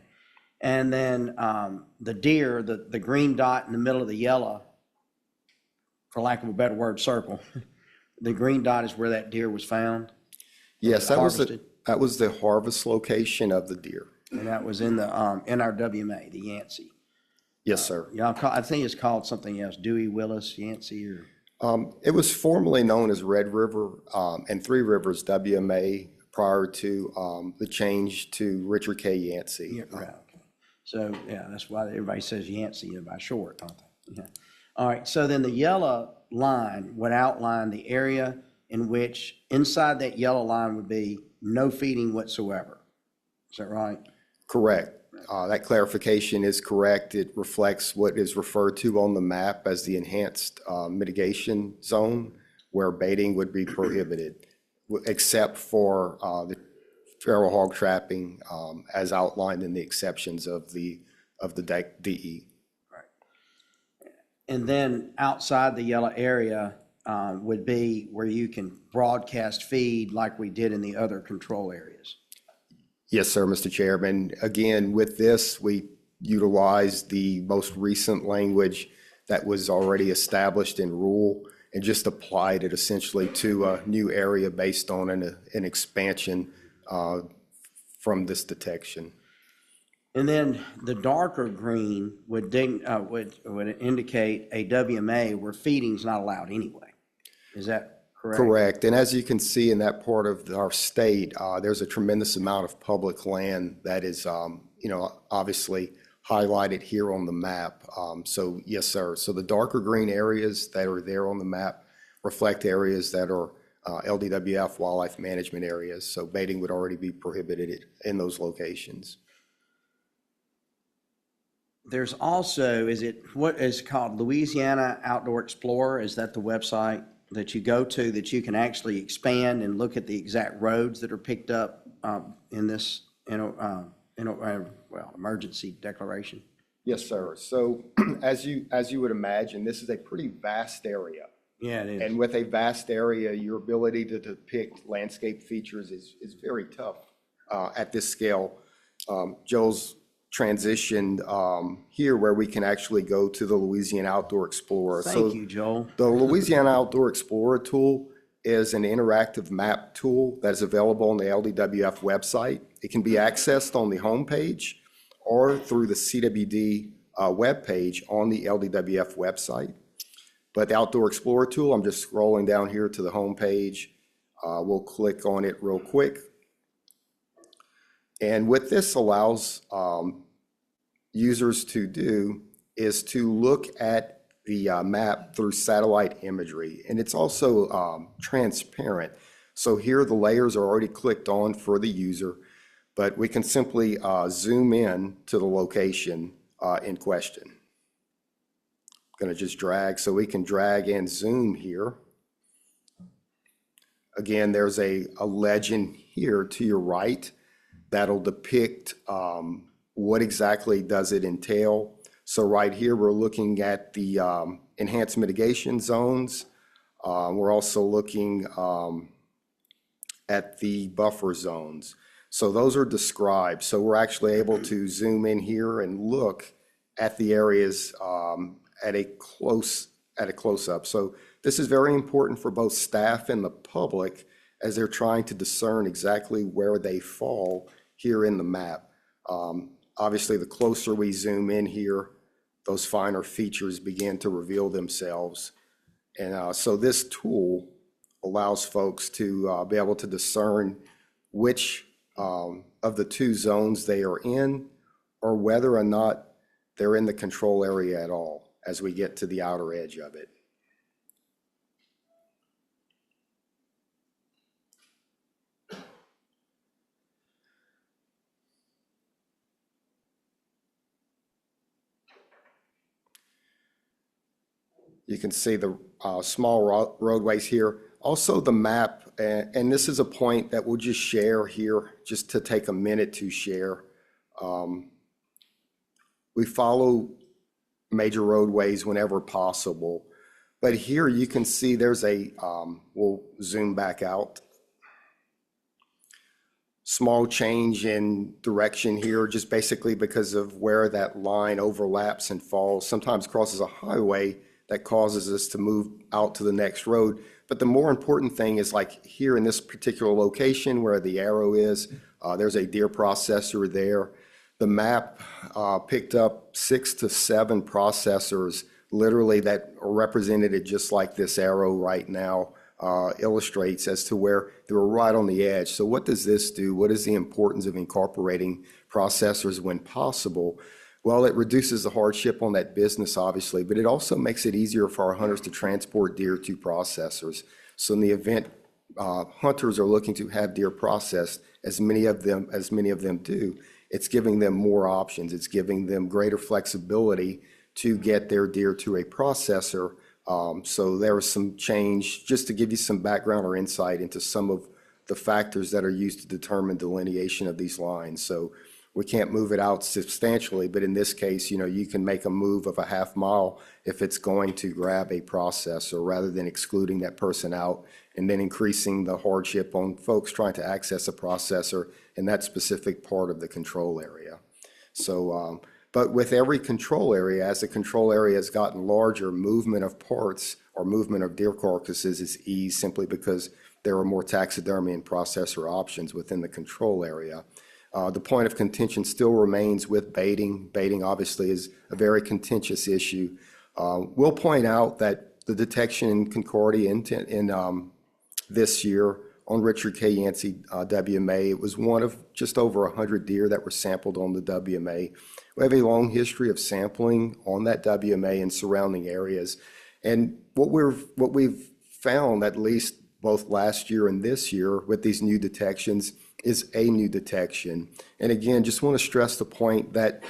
And then the deer, the green dot in the middle of the yellow, for lack of a better word, circle, the green dot is where that deer was found?
Yes, that
Harvested?
was the harvest location of the deer.
And that was in the NRWMA, the Yancey.
Yes, sir.
Yeah, I think it's called something else, Dewey, Willis, Yancey, or,
It was formerly known as Red River and Three Rivers WMA prior to the change to Richard K. Yancey.
yeah, right, okay. So, yeah, that's why everybody says Yancey by short, don't they? Yeah. All right, so then the yellow line would outline the area in which, inside that yellow line would be no feeding whatsoever. Is that right?
Correct. That clarification is correct. It reflects what is referred to on the map as the enhanced mitigation zone, where baiting would be prohibited, except for the feral hog trapping as outlined in the exceptions of the DE.
And then outside the yellow area would be where you can broadcast feed like we did in the other control areas.
Yes, sir, Mr. Chairman. Again, with this, we utilized the most recent language that was already established in rule and just applied it essentially to a new area based on an expansion from this detection.
And then the darker green would indicate a WMA where feeding's not allowed anyway. Is that correct?
Correct. And as you can see in that part of our state, there's a tremendous amount of public land that is, obviously highlighted here on the map. So yes, sir. So the darker green areas that are there on the map reflect areas that are LDWF wildlife management areas. So baiting would already be prohibited in those locations.
There's also, what is called Louisiana Outdoor Explorer? Is that the website that you go to that you can actually expand and look at the exact roads that are picked up in this, emergency declaration?
Yes, sir. So as you would imagine, this is a pretty vast area.
Yeah, it is.
And with a vast area, your ability to depict landscape features is very tough at this scale. Joel's transitioned here where we can actually go to the Louisiana Outdoor Explorer.
Thank you, Joel.
The Louisiana Outdoor Explorer tool is an interactive map tool that is available on the LDWF website. It can be accessed on the homepage or through the CWD webpage on the LDWF website. But the Outdoor Explorer tool, I'm just scrolling down here to the homepage. We'll click on it real quick. And what this allows users to do is to look at the map through satellite imagery. And it's also transparent. So here the layers are already clicked on for the user, but we can simply zoom in to the location in question. I'm going to just drag, so we can drag and zoom here. Again, there's a legend here to your right that'll depict what exactly does it entail. So right here, we're looking at the enhanced mitigation zones. We're also looking at the buffer zones. So those are described. So we're actually able to zoom in here and look at the areas at at a close-up. So this is very important for both staff and the public as they're trying to discern exactly where they fall here in the map. Obviously, the closer we zoom in here, those finer features begin to reveal themselves. And so this tool allows folks to be able to discern which of the two zones they are in, or whether or not they're in the control area at all as we get to the outer edge of it. You can see the small roadways here. Also the map, and this is a point that we'll just share here, just to take a minute to share. We follow major roadways whenever possible, but here you can see there's a, we'll zoom back out. Small change in direction here, just basically because of where that line overlaps and falls, sometimes crosses a highway that causes us to move out to the next road. But the more important thing is, like here in this particular location where the arrow is, there's a deer processor there. The map picked up 6 to 7 processors, literally, that are represented just like this arrow right now illustrates, as to where they were right on the edge. So what does this do? What is the importance of incorporating processors when possible? Well, it reduces the hardship on that business, obviously, but it also makes it easier for our hunters to transport deer to processors. So in the event hunters are looking to have deer processed, as many of them do, it's giving them more options. It's giving them greater flexibility to get their deer to a processor. So there was some change, just to give you some background or insight into some of the factors that are used to determine delineation of these lines. So we can't move it out substantially, but in this case, you can make a move of a half mile if it's going to grab a processor, rather than excluding that person out and then increasing the hardship on folks trying to access a processor in that specific part of the control area. So, but with every control area, as the control area has gotten larger, movement of parts or movement of deer carcasses is eased, simply because there are more taxidermy and processor options within the control area. The point of contention still remains with baiting. Baiting obviously is a very contentious issue. We'll point out that the detection in Concordia in this year on Richard K. Yancey WMA, it was one of just over 100 deer that were sampled on the WMA. We have a long history of sampling on that WMA and surrounding areas. And what we've found, at least both last year and this year with these new detections, is a new detection. And again, just want to stress the point that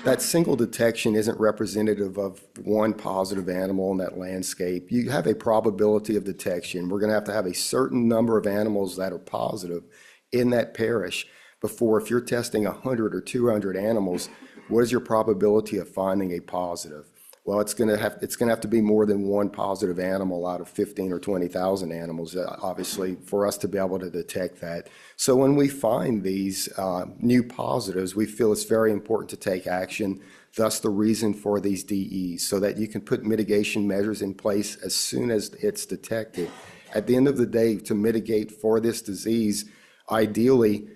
that single detection isn't representative of one positive animal in that landscape. You have a probability of detection. We're going to have a certain number of animals that are positive in that parish before, if you're testing 100 or 200 animals, what is your probability of finding a positive? Well, it's going to have to be more than one positive animal out of 15 or 20,000 animals, obviously, for us to be able to detect that. So when we find these new positives, we feel it's very important to take action. Thus, the reason for these DEs, so that you can put mitigation measures in place as soon as it's detected. At the end of the day, to mitigate for this disease, ideally,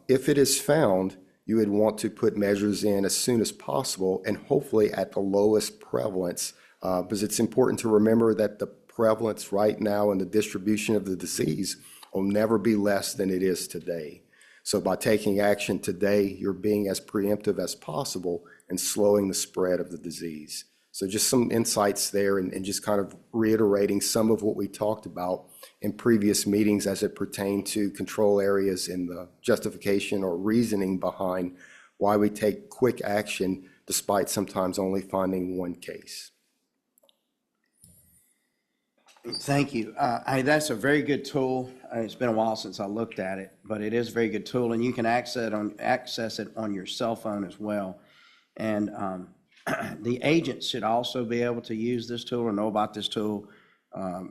if it is found, you would want to put measures in as soon as possible, and hopefully at the lowest prevalence, because it's important to remember that the prevalence right now and the distribution of the disease will never be less than it is today. So by taking action today, you're being as preemptive as possible and slowing the spread of the disease. So just some insights there, and just kind of reiterating some of what we talked about in previous meetings as it pertained to control areas and the justification or reasoning behind why we take quick action despite sometimes only finding one case.
Thank you. Hey, that's a very good tool. It's been a while since I looked at it, but it is a very good tool, and you can access it on your cell phone as well. And the agents should also be able to use this tool or know about this tool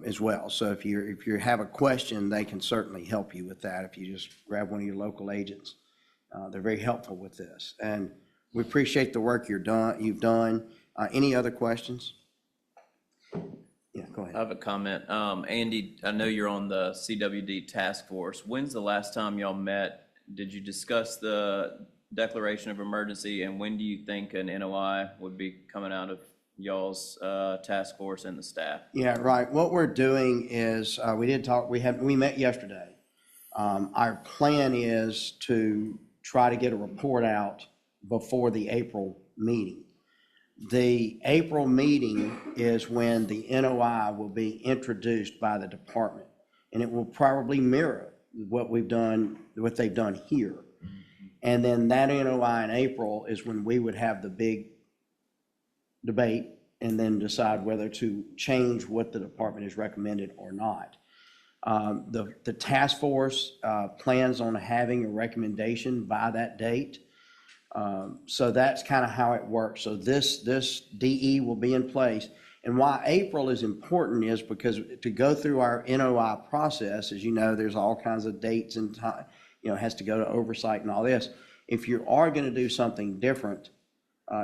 as well. So if you have a question, they can certainly help you with that. If you just grab one of your local agents, they're very helpful with this. And we appreciate the work you've done. Any other questions? go
I
ahead.
have a comment. Andy, I know you're on the CWD task force. When's the last time y'all met? Did you discuss the declaration of emergency, and when do you think an NOI would be coming out of y'all's task force and the staff?
Yeah, right. What we're doing is, we met yesterday. Our plan is to try to get a report out before the April meeting. The April meeting is when the NOI will be introduced by the department, and it will probably mirror what they've done here. And then that NOI in April is when we would have the big debate and then decide whether to change what the department has recommended or not. The task force plans on having a recommendation by that date. So that's kind of how it works. So this DE will be in place. And why April is important is because to go through our NOI process, as you know, there's all kinds of dates and time, has to go to oversight and all this. If you are going to do something different,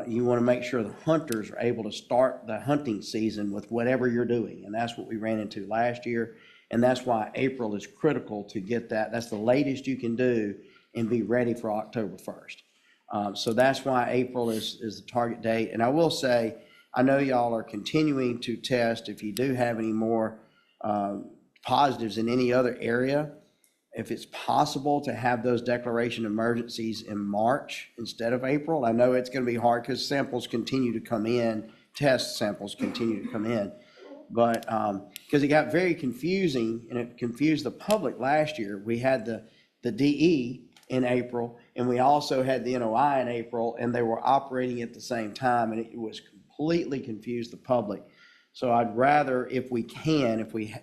you want to make sure the hunters are able to start the hunting season with whatever you're doing. And that's what we ran into last year. And that's why April is critical to get that. That's the latest you can do and be ready for October 1st. So that's why April is the target date. And I will say, I know y'all are continuing to test. If you do have any more positives in any other area, if it's possible to have those declaration emergencies in March instead of April. I know it's going to be hard because samples continue to come in, test samples continue to come in. But because it got very confusing and it confused the public last year. We had the DE in April and we also had the NOI in April, and they were operating at the same time, and it was completely confused the public. So I'd rather, if we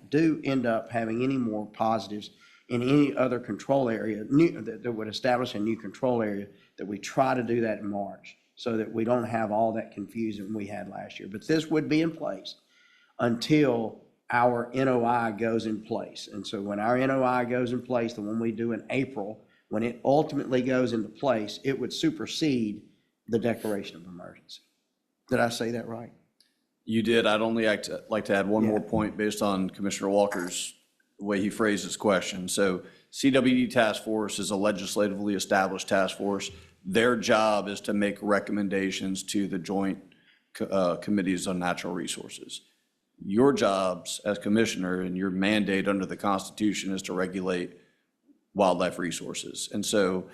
do end up having any more positives in any other control area that would establish a new control area, that we try to do that in March so that we don't have all that confusion we had last year. But this would be in place until our NOI goes in place. And so when our NOI goes in place, the one we do in April, when it ultimately goes into place, it would supersede the declaration of emergency. Did I say that right?
You did. I'd only like to add one more point based on Commissioner Walker's way he phrased his question. So CWD Task Force is a legislatively established task force. Their job is to make recommendations to the joint committees on natural resources. Your jobs as commissioner and your mandate under the Constitution is to regulate wildlife resources. And so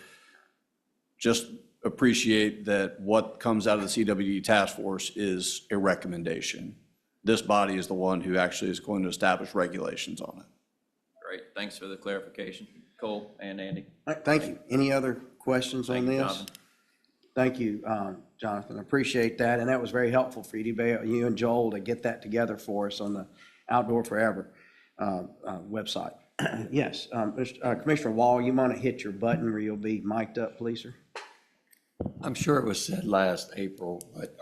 just appreciate that what comes out of the CWD Task Force is a recommendation. This body is the one who actually is going to establish regulations on it.
Great, thanks for the clarification, Cole and Andy.
All right, thank you. Any other questions on this?
Jonathan.
Thank you, Jonathan. I appreciate that. And that was very helpful for you and Joel to get that together for us on the Outdoor Forever website. Yes, Commissioner Wall, you want to hit your button where you'll be mic'd up, please, sir?
I'm sure it was said last April, but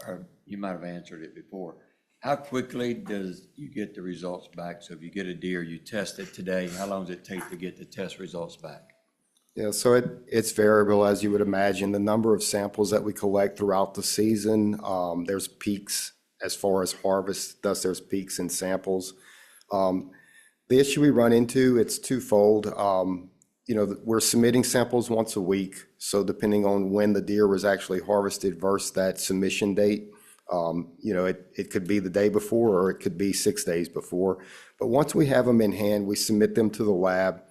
you might have answered it before. How quickly does you get the results back? So if you get a deer, you test it today, how long does it take to get the test results back?
Yeah, so it's variable, as you would imagine. The number of samples that we collect throughout the season, there's peaks as far as harvest, thus there's peaks in samples. The issue we run into, it's twofold. We're submitting samples once a week, so depending on when the deer was actually harvested versus that submission date, it could be the day before or it could be 6 days before. But once we have them in hand, we submit them to the lab.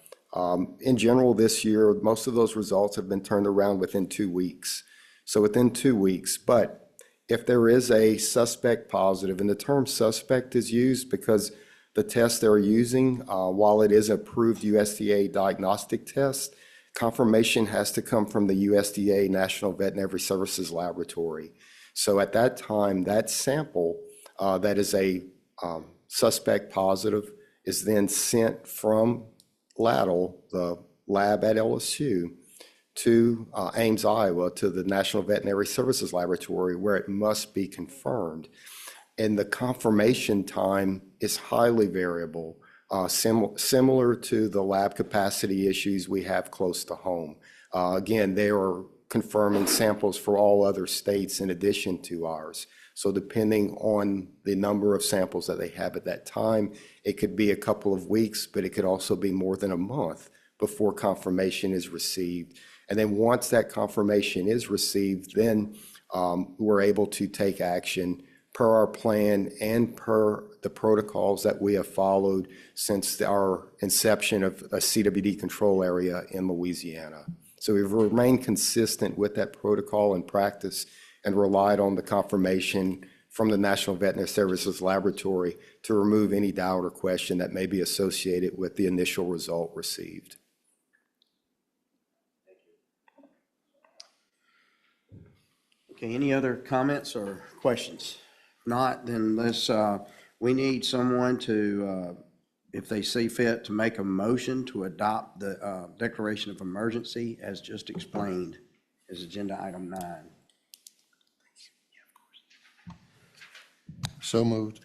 In general, this year, most of those results have been turned around within 2 weeks. So within 2 weeks, but if there is a suspect positive, and the term suspect is used because the test they're using, while it is approved USDA diagnostic test, confirmation has to come from the USDA National Veterinary Services Laboratory. So at that time, that sample that is a suspect positive is then sent from LADL, the lab at LSU, to Ames, Iowa, to the National Veterinary Services Laboratory, where it must be confirmed. And the confirmation time is highly variable, similar to the lab capacity issues we have close to home. Again, they are confirming samples for all other states in addition to ours. So depending on the number of samples that they have at that time, it could be a couple of weeks, but it could also be more than a month before confirmation is received. And then once that confirmation is received, then we're able to take action per our plan and per the protocols that we have followed since our inception of a CWD control area in Louisiana. So we've remained consistent with that protocol and practice and relied on the confirmation from the National Veterinary Services Laboratory to remove any doubt or question that may be associated with the initial result received.
Okay, any other comments or questions? If not, then we need someone to, if they see fit, to make a motion to adopt the declaration of emergency as just explained as agenda item 9.
So moved.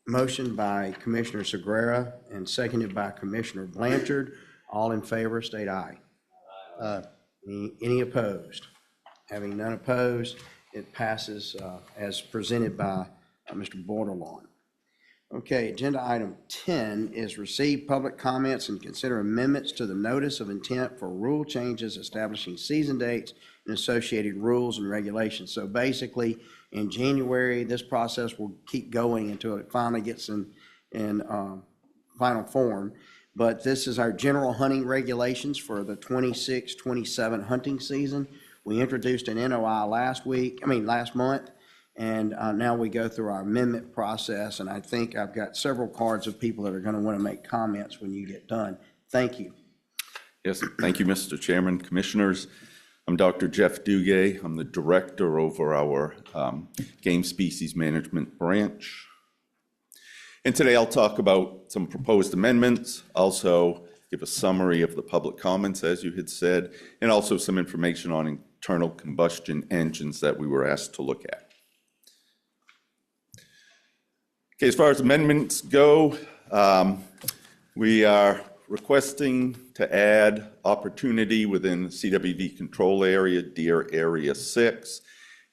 Motion by Commissioner Segrera and seconded by Commissioner Blanchard. All in favor, state aye.
Aye.
Any opposed? Having none opposed, it passes as presented by Mr. Bordelon. Okay, agenda item 10 is receive public comments and consider amendments to the notice of intent for rule changes establishing season dates and associated rules and regulations. So basically, in January, this process will keep going until it finally gets in final form. But this is our general hunting regulations for the 26-27 hunting season. We introduced an NOI last month, and now we go through our amendment process, and I think I've got several cards of people that are going to want to make comments when you get done. Thank you.
Yes, thank you, Mr. Chairman, Commissioners. I'm Dr. Jeff Duguay. I'm the Director over our Game Species Management Branch. And today I'll talk about some proposed amendments, also give a summary of the public comments, as you had said, and also some information on internal combustion engines that we were asked to look at. Okay, as far as amendments go, we are requesting to add opportunity within CWD control area, deer area 6.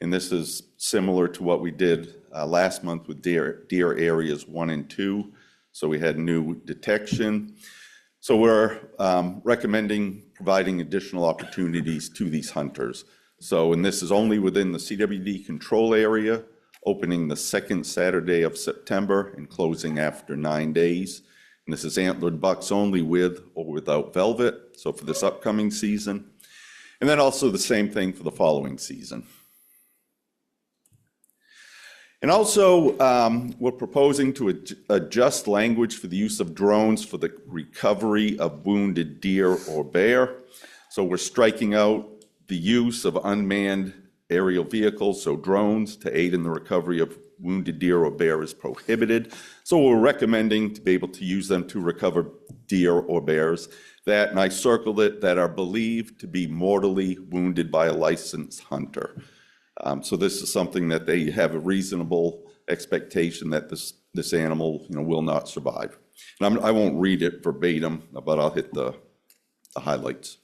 And this is similar to what we did last month with deer areas 1 and 2. So we had new detection. So we're recommending providing additional opportunities to these hunters. So, and this is only within the CWD control area, opening the second Saturday of September and closing after 9 days. And this is antlered bucks only with or without velvet, so for this upcoming season. And then also the same thing for the following season. And also, we're proposing to adjust language for the use of drones for the recovery of wounded deer or bear. So we're striking out the use of unmanned aerial vehicles, so drones, to aid in the recovery of wounded deer or bear is prohibited. So we're recommending to be able to use them to recover deer or bears that, and I circled it, that are believed to be mortally wounded by a licensed hunter. So this is something that they have a reasonable expectation that this animal, will not survive. And I won't read it verbatim, but I'll hit the highlights.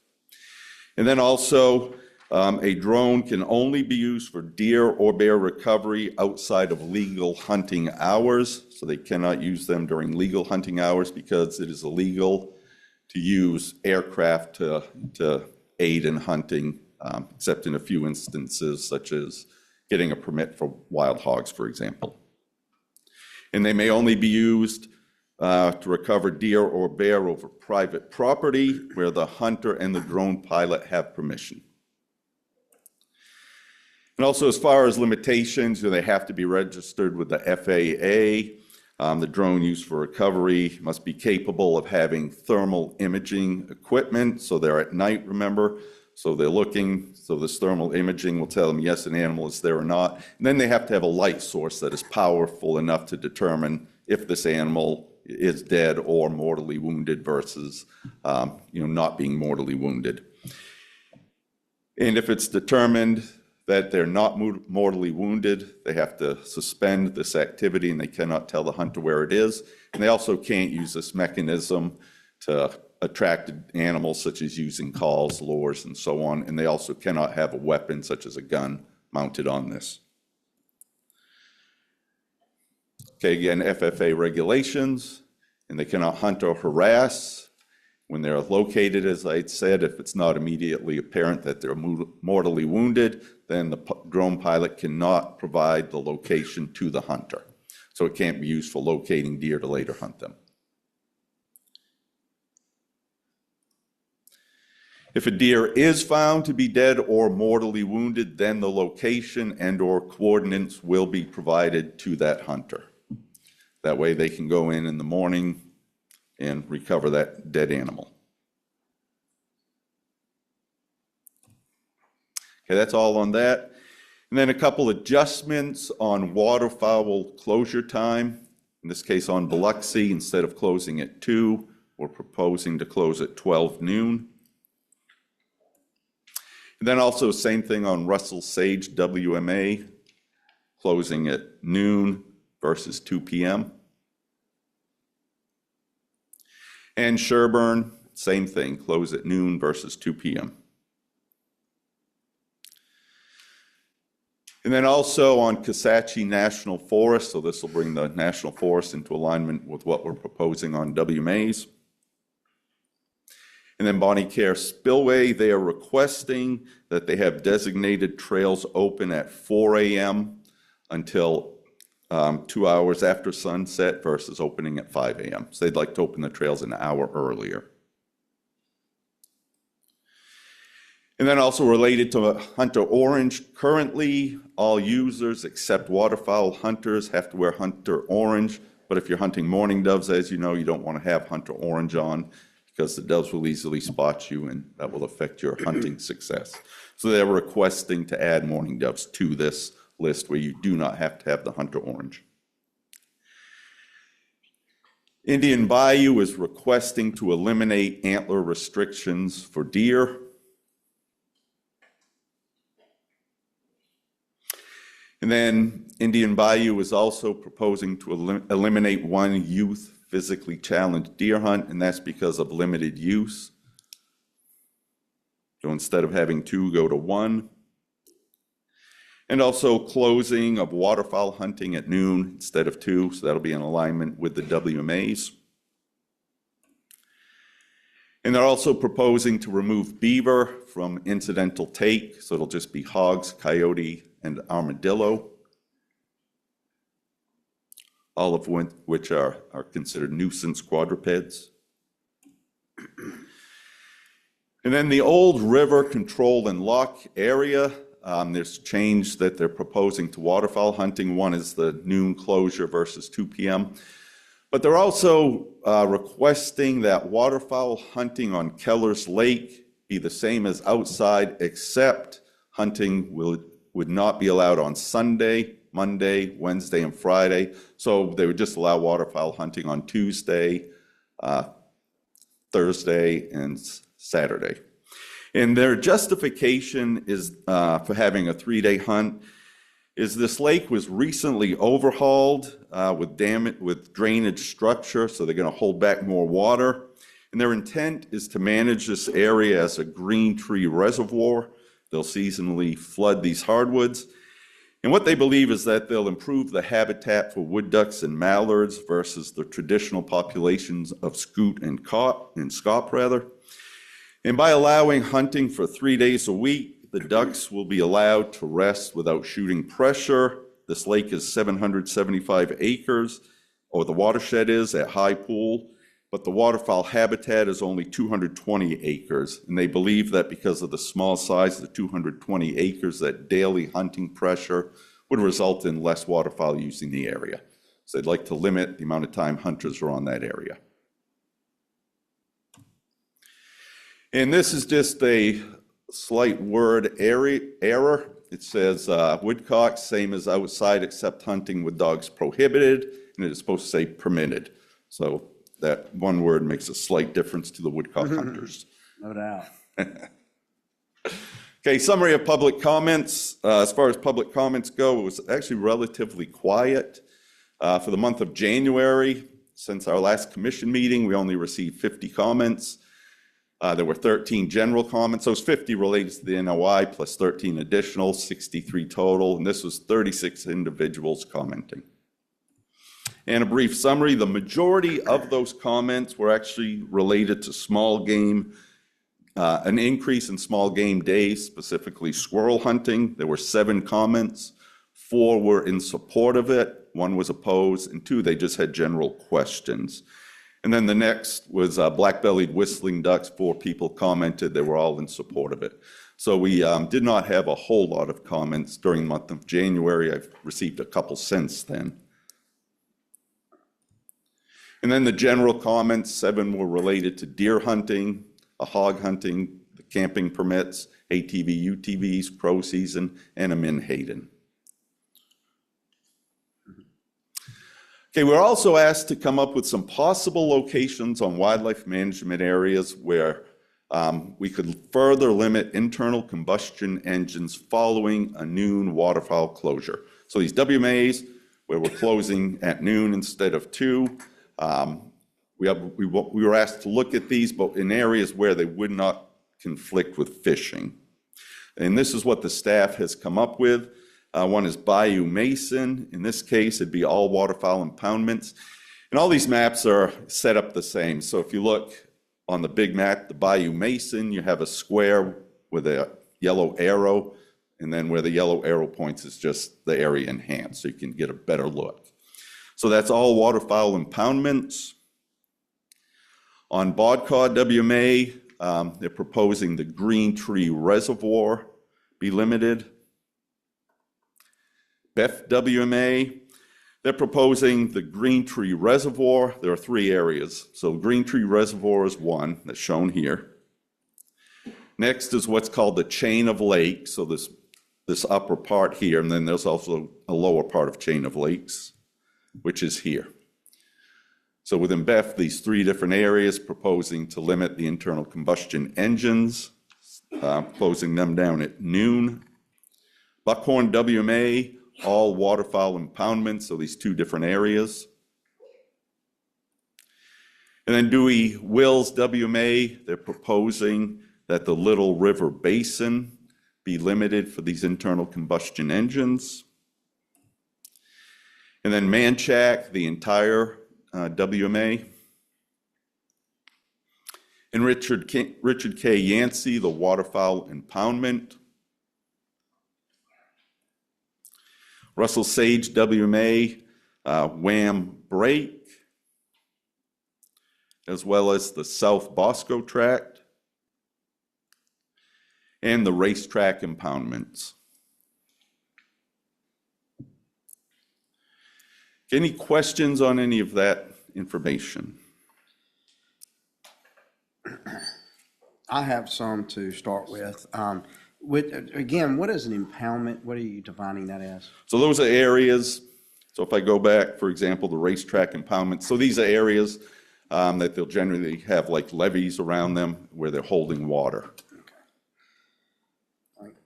And then also, a drone can only be used for deer or bear recovery outside of legal hunting hours. So they cannot use them during legal hunting hours because it is illegal to use aircraft to aid in hunting, except in a few instances, such as getting a permit for wild hogs, for example. And they may only be used to recover deer or bear over private property where the hunter and the drone pilot have permission. And also, as far as limitations, they have to be registered with the FAA. The drone used for recovery must be capable of having thermal imaging equipment, so they're at night, remember? So they're looking, so this thermal imaging will tell them, yes, an animal is there or not. And then they have to have a light source that is powerful enough to determine if this animal is dead or mortally wounded versus, not being mortally wounded. And if it's determined that they're not mortally wounded, they have to suspend this activity and they cannot tell the hunter where it is. And they also can't use this mechanism to attracted animals such as using calls, lures, and so on, and they also cannot have a weapon such as a gun mounted on this. Okay, again, FFA regulations, and they cannot hunt or harass. When they're located, as I said, if it's not immediately apparent that they're mortally wounded, then the drone pilot cannot provide the location to the hunter. So it can't be used for locating deer to later hunt them. If a deer is found to be dead or mortally wounded, then the location and/or coordinates will be provided to that hunter. That way they can go in the morning and recover that dead animal. Okay, that's all on that. And then a couple adjustments on waterfowl closure time. In this case on Biloxi, instead of closing at 2, we're proposing to close at 12 noon. And then also same thing on Russell Sage WMA, closing at noon versus 2 p.m. And Sherburne, same thing, close at noon versus 2 p.m. And then also on Kisatchee National Forest, so this will bring the National Forest into alignment with what we're proposing on WMAs. And then Bonnie Care Spillway, they are requesting that they have designated trails open at 4 a.m. until 2 hours after sunset versus opening at 5 a.m. So they'd like to open the trails an hour earlier. And then also related to Hunter Orange, currently all users except waterfowl hunters have to wear Hunter Orange, but if you're hunting mourning doves, as you know, you don't want to have Hunter Orange on because the doves will easily spot you and that will affect your hunting success. So they're requesting to add mourning doves to this list where you do not have to have the Hunter Orange. Indian Bayou is requesting to eliminate antler restrictions for deer. And then Indian Bayou is also proposing to eliminate one youth physically challenged deer hunt, and that's because of limited use. So instead of having 2, go to 1. And also closing of waterfowl hunting at noon instead of 2, so that'll be in alignment with the WMAs. And they're also proposing to remove beaver from incidental take, so it'll just be hogs, coyote, and armadillo, all of which are considered nuisance quadrupeds. And then the old river control and lock area, there's change that they're proposing to waterfowl hunting. One is the noon closure versus 2 p.m. But they're also requesting that waterfowl hunting on Keller's Lake be the same as outside, except hunting would not be allowed on Sunday, Monday, Wednesday, and Friday. So they would just allow waterfowl hunting on Tuesday, Thursday, and Saturday. And their justification is for having a 3-day hunt is this lake was recently overhauled with drainage structure, so they're going to hold back more water. And their intent is to manage this area as a green tree reservoir. They'll seasonally flood these hardwoods. And what they believe is that they'll improve the habitat for wood ducks and mallards versus the traditional populations of scoot and scaup rather. And by allowing hunting for 3 days a week, the ducks will be allowed to rest without shooting pressure. This lake is 775 acres, or the watershed is at High Pool, but the waterfowl habitat is only 220 acres. And they believe that because of the small size of the 220 acres, that daily hunting pressure would result in less waterfowl using the area. So they'd like to limit the amount of time hunters are on that area. And this is just a slight word error. It says woodcock, same as outside, except hunting with dogs prohibited, and it is supposed to say permitted. So that one word makes a slight difference to the woodcock hunters.
No doubt.
Okay, summary of public comments. As far as public comments go, it was actually relatively quiet. For the month of January, since our last commission meeting, we only received 50 comments. There were 13 general comments. Those 50 related to the NOI plus 13 additional, 63 total, and this was 36 individuals commenting. And a brief summary, the majority of those comments were actually related to small game, an increase in small game days, specifically squirrel hunting. There were 7 comments. 4 were in support of it, 1 was opposed, and 2, they just had general questions. And then the next was black-bellied whistling ducks. 4 people commented. They were all in support of it. So we did not have a whole lot of comments during the month of January. I've received a couple since then. And then the general comments, 7 were related to deer hunting, hog hunting, the camping permits, ATV, UTVs, crow season, and a Menhaden. Okay, we're also asked to come up with some possible locations on wildlife management areas where we could further limit internal combustion engines following a noon waterfowl closure. So these WMAs, where we're closing at noon instead of 2, we were asked to look at these, but in areas where they would not conflict with fishing. And this is what the staff has come up with. One is Bayou Mason. In this case, it'd be all waterfowl impoundments. And all these maps are set up the same. So if you look on the big map, the Bayou Mason, you have a square with a yellow arrow, and then where the yellow arrow points is just the area enhanced, so you can get a better look. So that's all waterfowl impoundments. On Bodcod WMA, they're proposing the Green Tree Reservoir be limited. Beth WMA, they're proposing the Green Tree Reservoir. There are 3 areas. So Green Tree Reservoir is one that's shown here. Next is what's called the chain of lakes. So this upper part here, and then there's also a lower part of chain of lakes, which is here. So within BEF, these 3 different areas proposing to limit the internal combustion engines, closing them down at noon. Buckhorn WMA, all waterfowl impoundments, so these 2 different areas. And then Dewey Wills WMA, they're proposing that the Little River Basin be limited for these internal combustion engines. And then Manchac, the entire WMA. And Richard K. Yancey, the waterfowl impoundment. Russell Sage WMA, Wham Break, as well as the South Bosco Tract, and the racetrack impoundments. Any questions on any of that information?
I have some to start with. Again, what is an impoundment? What are you defining that as?
So those are areas, so if I go back, for example, the racetrack impoundment, so these are areas that they'll generally have like levees around them where they're holding water.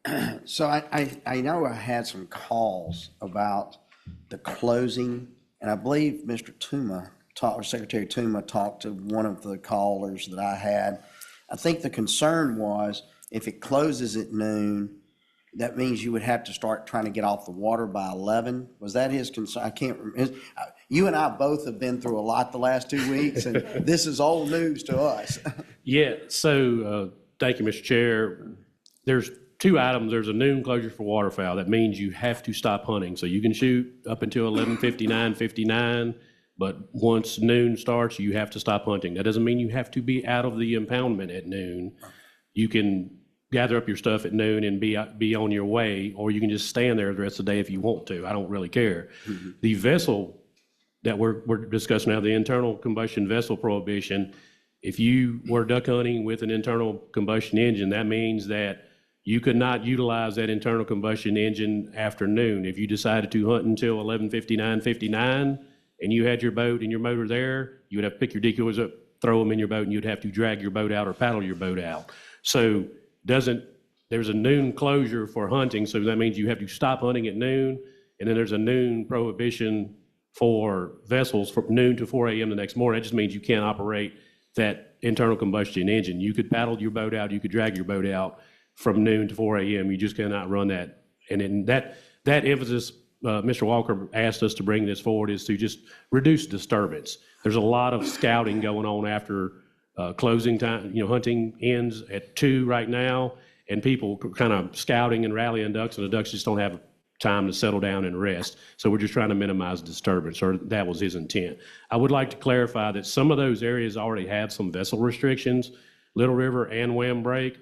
Okay. So I know I had some calls about the closing, and I believe Mr. Tuma or Secretary Tuma talked to one of the callers that I had. I think the concern was if it closes at noon, that means you would have to start trying to get off the water by 11. Was that his concern? I can't remember. You and I both have been through a lot the last 2 weeks, and this is old news to us.
Yeah, so thank you, Mr. Chair. There's 2 items. There's a noon closure for waterfowl. That means you have to stop hunting. So you can shoot up until 11:59, but once noon starts, you have to stop hunting. That doesn't mean you have to be out of the impoundment at noon. You can gather up your stuff at noon and be on your way, or you can just stand there the rest of the day if you want to. I don't really care. Mm-hmm. The vessel that we're discussing now, the internal combustion vessel prohibition, if you were duck hunting with an internal combustion engine, that means that you could not utilize that internal combustion engine after noon. If you decided to hunt until 11:59 and you had your boat and your motor there, you would have to pick your decoys up, throw them in your boat, and you'd have to drag your boat out or paddle your boat out. So there's a noon closure for hunting, so that means you have to stop hunting at noon, and then there's a noon prohibition for vessels from noon to 4 a.m. the next morning. That just means you can't operate that internal combustion engine. You could paddle your boat out, you could drag your boat out from noon to 4 a.m. You just cannot run that. And in that emphasis, Mr. Walker asked us to bring this forward is to just reduce disturbance. There's a lot of scouting going on after closing time. Hunting ends at 2 right now, and people kind of scouting and rallying ducks, and the ducks just don't have time to settle down and rest. So we're just trying to minimize disturbance, or that was his intent. I would like to clarify that some of those areas already have some vessel restrictions, Little River and Wham Break,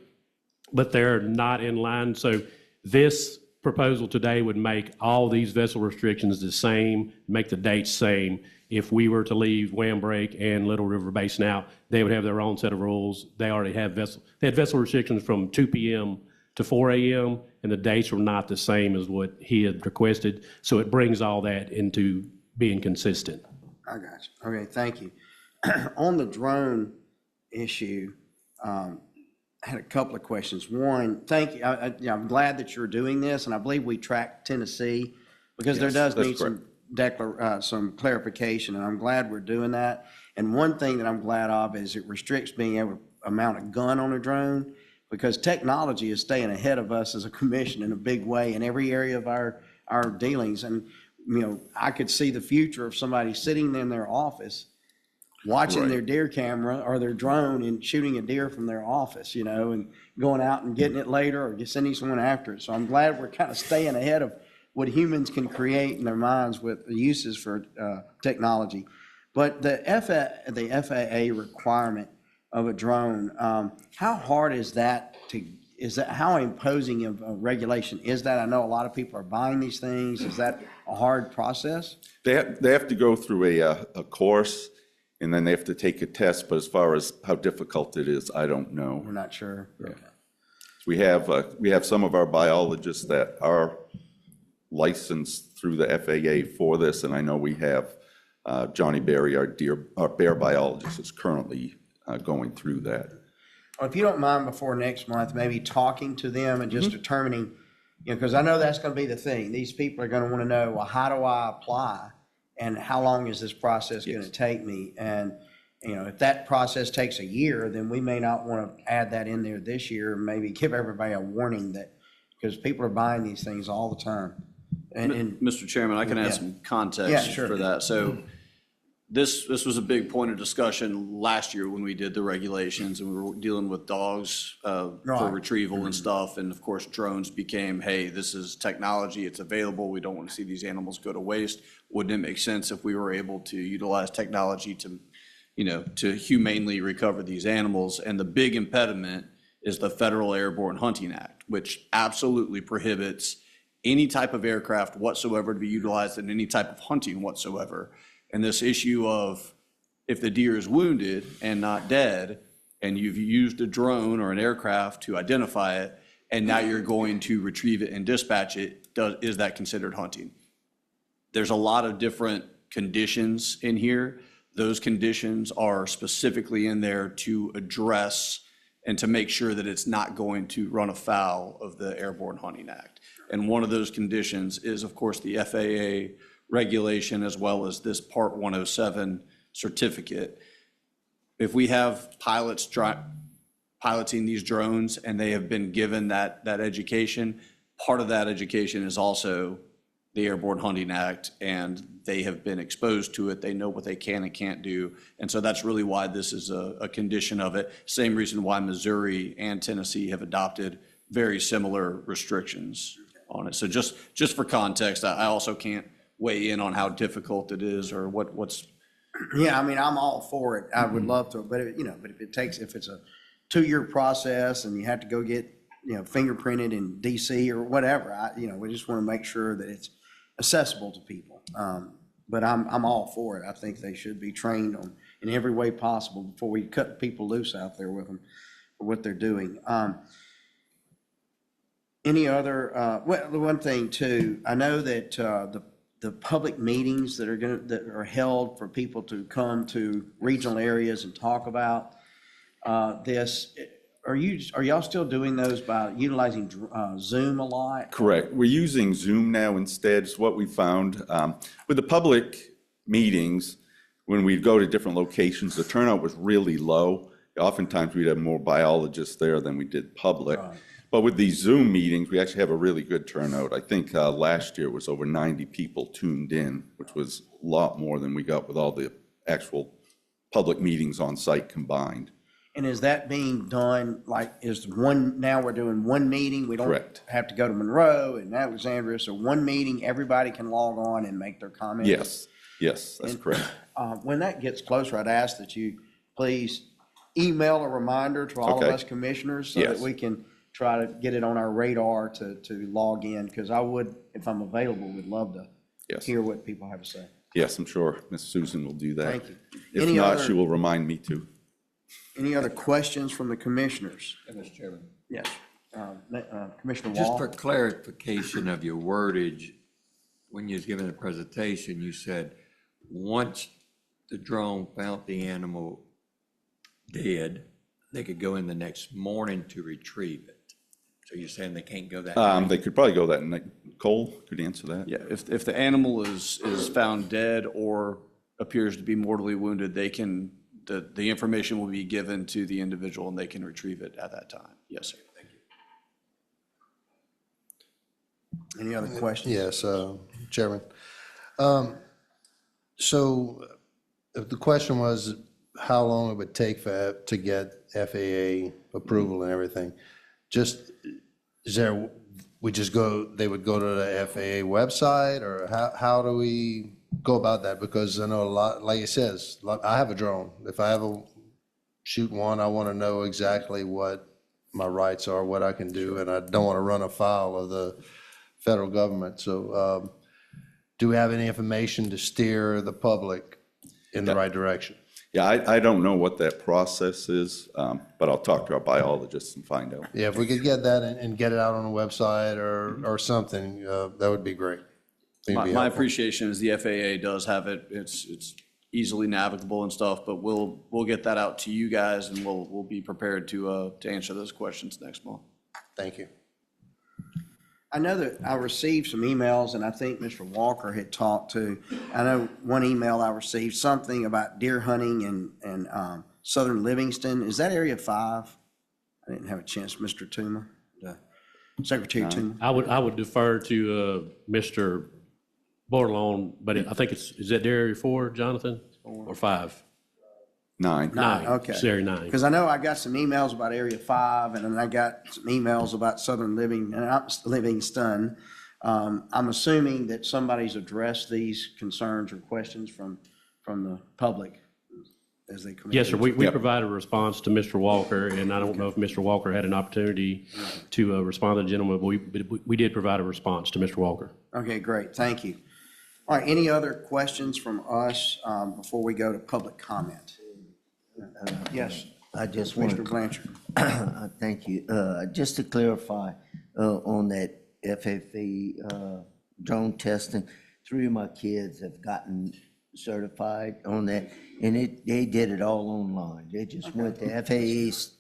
but they're not in line. So this proposal today would make all these vessel restrictions the same, make the dates same. If we were to leave Wham Break and Little River Basin out, they would have their own set of rules. They already have they had vessel restrictions from 2 p.m. to 4 a.m., and the dates were not the same as what he had requested. So it brings all that into being consistent.
I got you. Okay, thank you. On the drone issue, I had a couple of questions. One, thank you. I'm glad that you're doing this, and I believe we tracked Tennessee because there does need some clarification, and I'm glad we're doing that. And one thing that I'm glad of is it restricts being able to mount a gun on a drone, because technology is staying ahead of us as a commission in a big way in every area of our dealings. And, I could see the future of somebody sitting in their office watching their deer camera or their drone and shooting a deer from their office, and going out and getting it later or just sending someone after it. So I'm glad we're kind of staying ahead of what humans can create in their minds with the uses for technology. But the FAA requirement of a drone, how hard is that how imposing of a regulation is that? I know a lot of people are buying these things. Is that a hard process?
They have to go through a course, and then they have to take a test, but as far as how difficult it is, I don't know.
We're not sure. Okay.
We have some of our biologists that are licensed through the FAA for this, and I know we have Johnny Berry, our bear biologist, is currently going through that.
Well, if you don't mind, before next month, maybe talking to them and just determining, because I know that's going to be the thing. These people are going to want to know, well, how do I apply? And how long is this process going to take me? And, if that process takes a year, then we may not want to add that in there this year, and maybe give everybody a warning that, because people are buying these things all the time. And
Mr. Chairman, I can add some context for that. So this was a big point of discussion last year when we did the regulations, and we were dealing with dogs for retrieval and stuff. And of course, drones became, hey, this is technology, it's available. We don't want to see these animals go to waste. Wouldn't it make sense if we were able to utilize technology to humanely recover these animals? And the big impediment is the Federal Airborne Hunting Act, which absolutely prohibits any type of aircraft whatsoever to be utilized in any type of hunting whatsoever. And this issue of if the deer is wounded and not dead, and you've used a drone or an aircraft to identify it, and now you're going to retrieve it and dispatch it, is that considered hunting? There's a lot of different conditions in here. Those conditions are specifically in there to address and to make sure that it's not going to run afoul of the Airborne Hunting Act. And one of those conditions is, of course, the FAA regulation, as well as this Part 107 certificate. If we have pilots piloting these drones and they have been given that education, part of that education is also the Airborne Hunting Act, and they have been exposed to it. They know what they can and can't do. And so that's really why this is a condition of it. Same reason why Missouri and Tennessee have adopted very similar restrictions on it. So just for context, I also can't weigh in on how difficult it is or what's.
Yeah, I mean, I'm all for it. I would love to, but if it's a 2-year process and you have to go get, fingerprinted in DC or whatever, we just want to make sure that it's accessible to people. But I'm all for it. I think they should be trained on in every way possible before we cut people loose out there with them for what they're doing. Any other, well, the one thing too, I know that the public meetings that are held for people to come to regional areas and talk about this, are y'all still doing those by utilizing Zoom a lot?
Correct. We're using Zoom now instead. It's what we found. With the public meetings, when we go to different locations, the turnout was really low. Oftentimes, we'd have more biologists there than we did public. But with these Zoom meetings, we actually have a really good turnout. I think last year was over 90 people tuned in, which was a lot more than we got with all the actual public meetings on site combined.
And is that being done, like, now we're doing one meeting? We don't
Correct.
have to go to Monroe and Alexandria, so one meeting, everybody can log on and make their comments?
Yes, that's correct.
When that gets closer, I'd ask that you please email a reminder to all of
Okay.
us commissioners so that
Yes.
we can try to get it on our radar to log in, because I would, if I'm available, would love to
Yes.
hear what people have to say.
Yes, I'm sure Ms. Susan will do that.
Thank you.
If
Any
not,
other-
she will remind me to.
Any other questions from the commissioners?
Mr. Chairman.
Yes. Commissioner
Just
Wall?
for clarification of your wordage, when you was giving the presentation, you said, once the drone found the animal dead, they could go in the next morning to retrieve it. So you're saying they can't go that night?
They could probably go that night. Cole, could you answer that?
Yeah, if the animal is found dead or appears to be mortally wounded, they can, the information will be given to the individual and they can retrieve it at that time. Yes, sir. Thank you.
Any other questions?
Yes, Chairman. So if the question was how long it would take to get FAA approval and everything, they would go to the FAA website, or how do we go about that? Because I know a lot, like it says, I have a drone. If I ever shoot one, I want to know exactly what my rights are, what I can do, and I don't want to run afoul of the federal government. So do we have any information to steer the public in the right direction?
Yeah, I don't know what that process is, but I'll talk to our biologists and find out.
Yeah, if we could get that and get it out on the website or something, that would be great. Think it'd be
My
helpful.
appreciation is the FAA does have it. It's easily navigable and stuff, but we'll get that out to you guys and we'll be prepared to answer those questions next month.
Thank you.
I know that I received some emails, and I think Mr. Walker had talked to, I know one email I received, something about deer hunting in southern Livingston. Is that Area 5? I didn't have a chance, Mr. Toomer, Secretary Toomer.
I would defer to Mr. Bordelon, but I think is that Area 4, Jonathan, or 5?
9.
9,
Okay.
it's Area 9.
Because I know I got some emails about Area 5, and then I got some emails about southern Livingston. I'm assuming that somebody's addressed these concerns or questions from the public as they come in.
Yes, sir. We
Yep.
provided a response to Mr. Walker, and I don't know if Mr. Walker had an opportunity to respond to the gentleman, but we did provide a response to Mr. Walker.
Okay, great, thank you. All right, any other questions from us before we go to public comment? Yes,
I just want
Mr. Blanchard.
thank you. Just to clarify on that FFA drone testing, 3 of my kids have gotten certified on that, and they did it all online. They just went to FAA's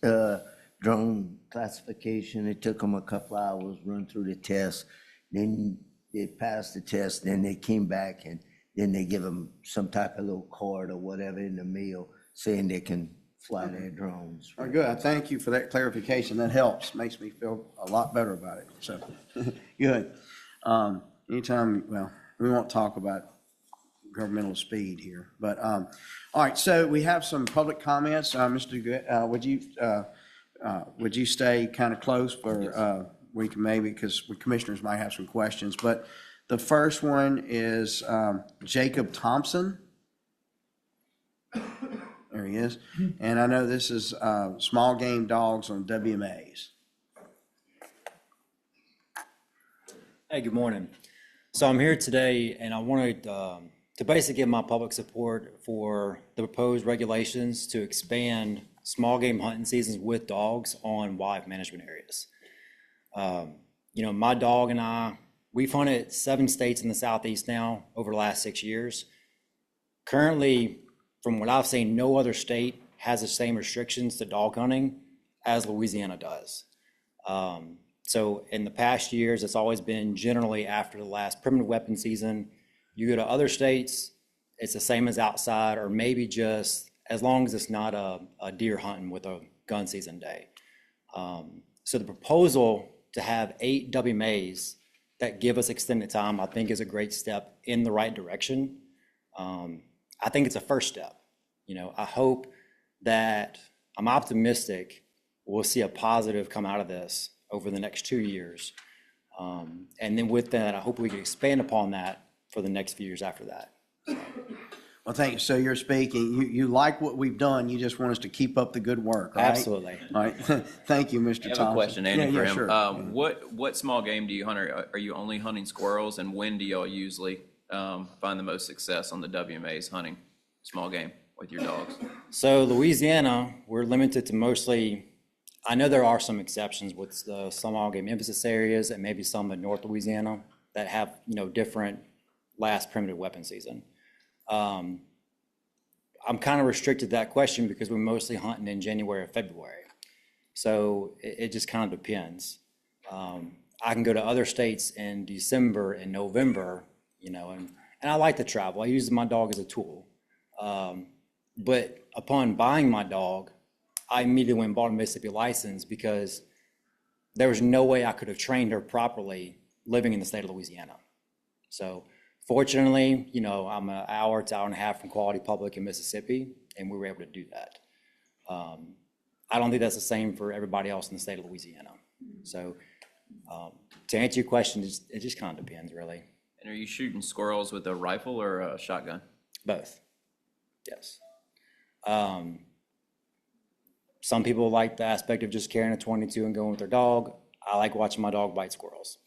drone classification. It took them a couple hours, run through the test. Then they passed the test, then they came back, and then they give them some type of little card or whatever in the mail saying they can fly their drones.
All right, good, I thank you for that clarification, that helps, makes me feel a lot better about it, so, good. Anytime, well, we won't talk about governmental speed here, but, all right, so we have some public comments. Mr. Would you stay kind of close for, we can maybe, because commissioners might have some questions, but the first one is Jacob Thompson. There he is. And I know this is small game dogs on WMAs.
Hey, good morning. So I'm here today and I wanted to basically give my public support for the proposed regulations to expand small game hunting seasons with dogs on wildlife management areas. My dog and I, we've hunted 7 states in the Southeast now over the last 6 years. Currently, from what I've seen, no other state has the same restrictions to dog hunting as Louisiana does. So in the past years, it's always been generally after the last primitive weapon season. You go to other states, it's the same as outside, or maybe just as long as it's not a deer hunting with a gun season day. So the proposal to have 8 WMAs that give us extended time, I think is a great step in the right direction. I think it's a first step. You know, I hope that, I'm optimistic we'll see a positive come out of this over the next 2 years. And then with that, I hope we can expand upon that for the next few years after that.
Well, thank you. So you're speaking, you like what we've done, you just want us to keep up the good work, right?
Absolutely.
All right. Thank you, Mr.
I
Thompson.
have a question, Andy,
Yeah,
for
yeah,
him.
sure.
What small game do you hunt? Are you only hunting squirrels, and when do y'all usually find the most success on the WMAs hunting small game with your dogs?
So Louisiana, we're limited to mostly, I know there are some exceptions with the small game emphasis areas and maybe some in North Louisiana that have, you know, different last primitive weapon season. I'm kind of restricted to that question because we're mostly hunting in January or February. So it just kind of depends. I can go to other states in December and November, you know, and I like to travel. I use my dog as a tool. But upon buying my dog, I immediately went and bought a Mississippi license because there was no way I could have trained her properly living in the state of Louisiana. So fortunately, you know, I'm an hour to hour and a half from Quality Public in Mississippi, and we were able to do that. I don't think that's the same for everybody else in the state of Louisiana. So to answer your question, it just kind of depends, really.
And are you shooting squirrels with a rifle or a shotgun?
Both, yes. Some people like the aspect of just carrying a .22 and going with their dog. I like watching my dog bite squirrels.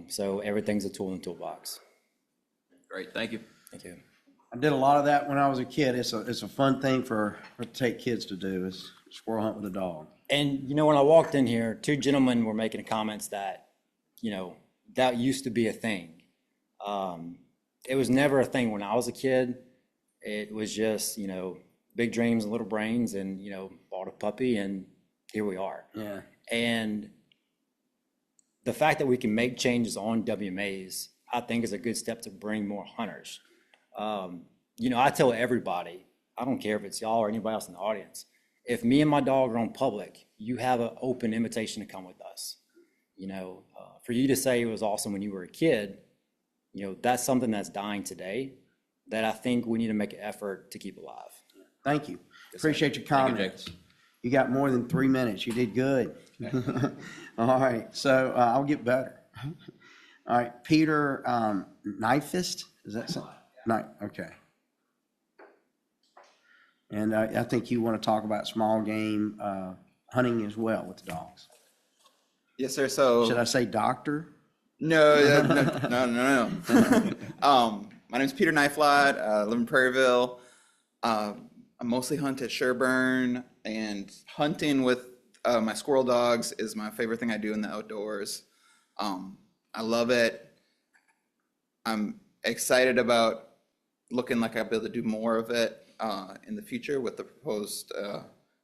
So everything's a tool in the toolbox.
Great, thank you.
Thank you.
I did a lot of that when I was a kid. It's a fun thing for to take kids to do, is squirrel hunt with a dog.
And, you know, when I walked in here, 2 gentlemen were making comments that, you know, that used to be a thing. It was never a thing when I was a kid. It was just, you know, big dreams and little brains, and, you know, bought a puppy, and here we are.
Yeah.
And the fact that we can make changes on WMAs, I think, is a good step to bring more hunters. You know, I tell everybody, I don't care if it's y'all or anybody else in the audience, if me and my dog are on public, you have an open invitation to come with us. You know, for you to say it was awesome when you were a kid, you know, that's something that's dying today that I think we need to make an effort to keep alive.
Thank you. Appreciate your comments. You got more than 3 minutes. You did good. All right, so I'll get better. All right, Peter Knifest, is that something? No, okay. And I think you want to talk about small game hunting as well with the dogs.
Yes, sir. So
should I say doctor?
No. My name's Peter Kniflot. I live in Prairieville. I mostly hunt at Sherburne, and hunting with my squirrel dogs is my favorite thing I do in the outdoors. I love it. I'm excited about looking like I'll be able to do more of it in the future with the proposed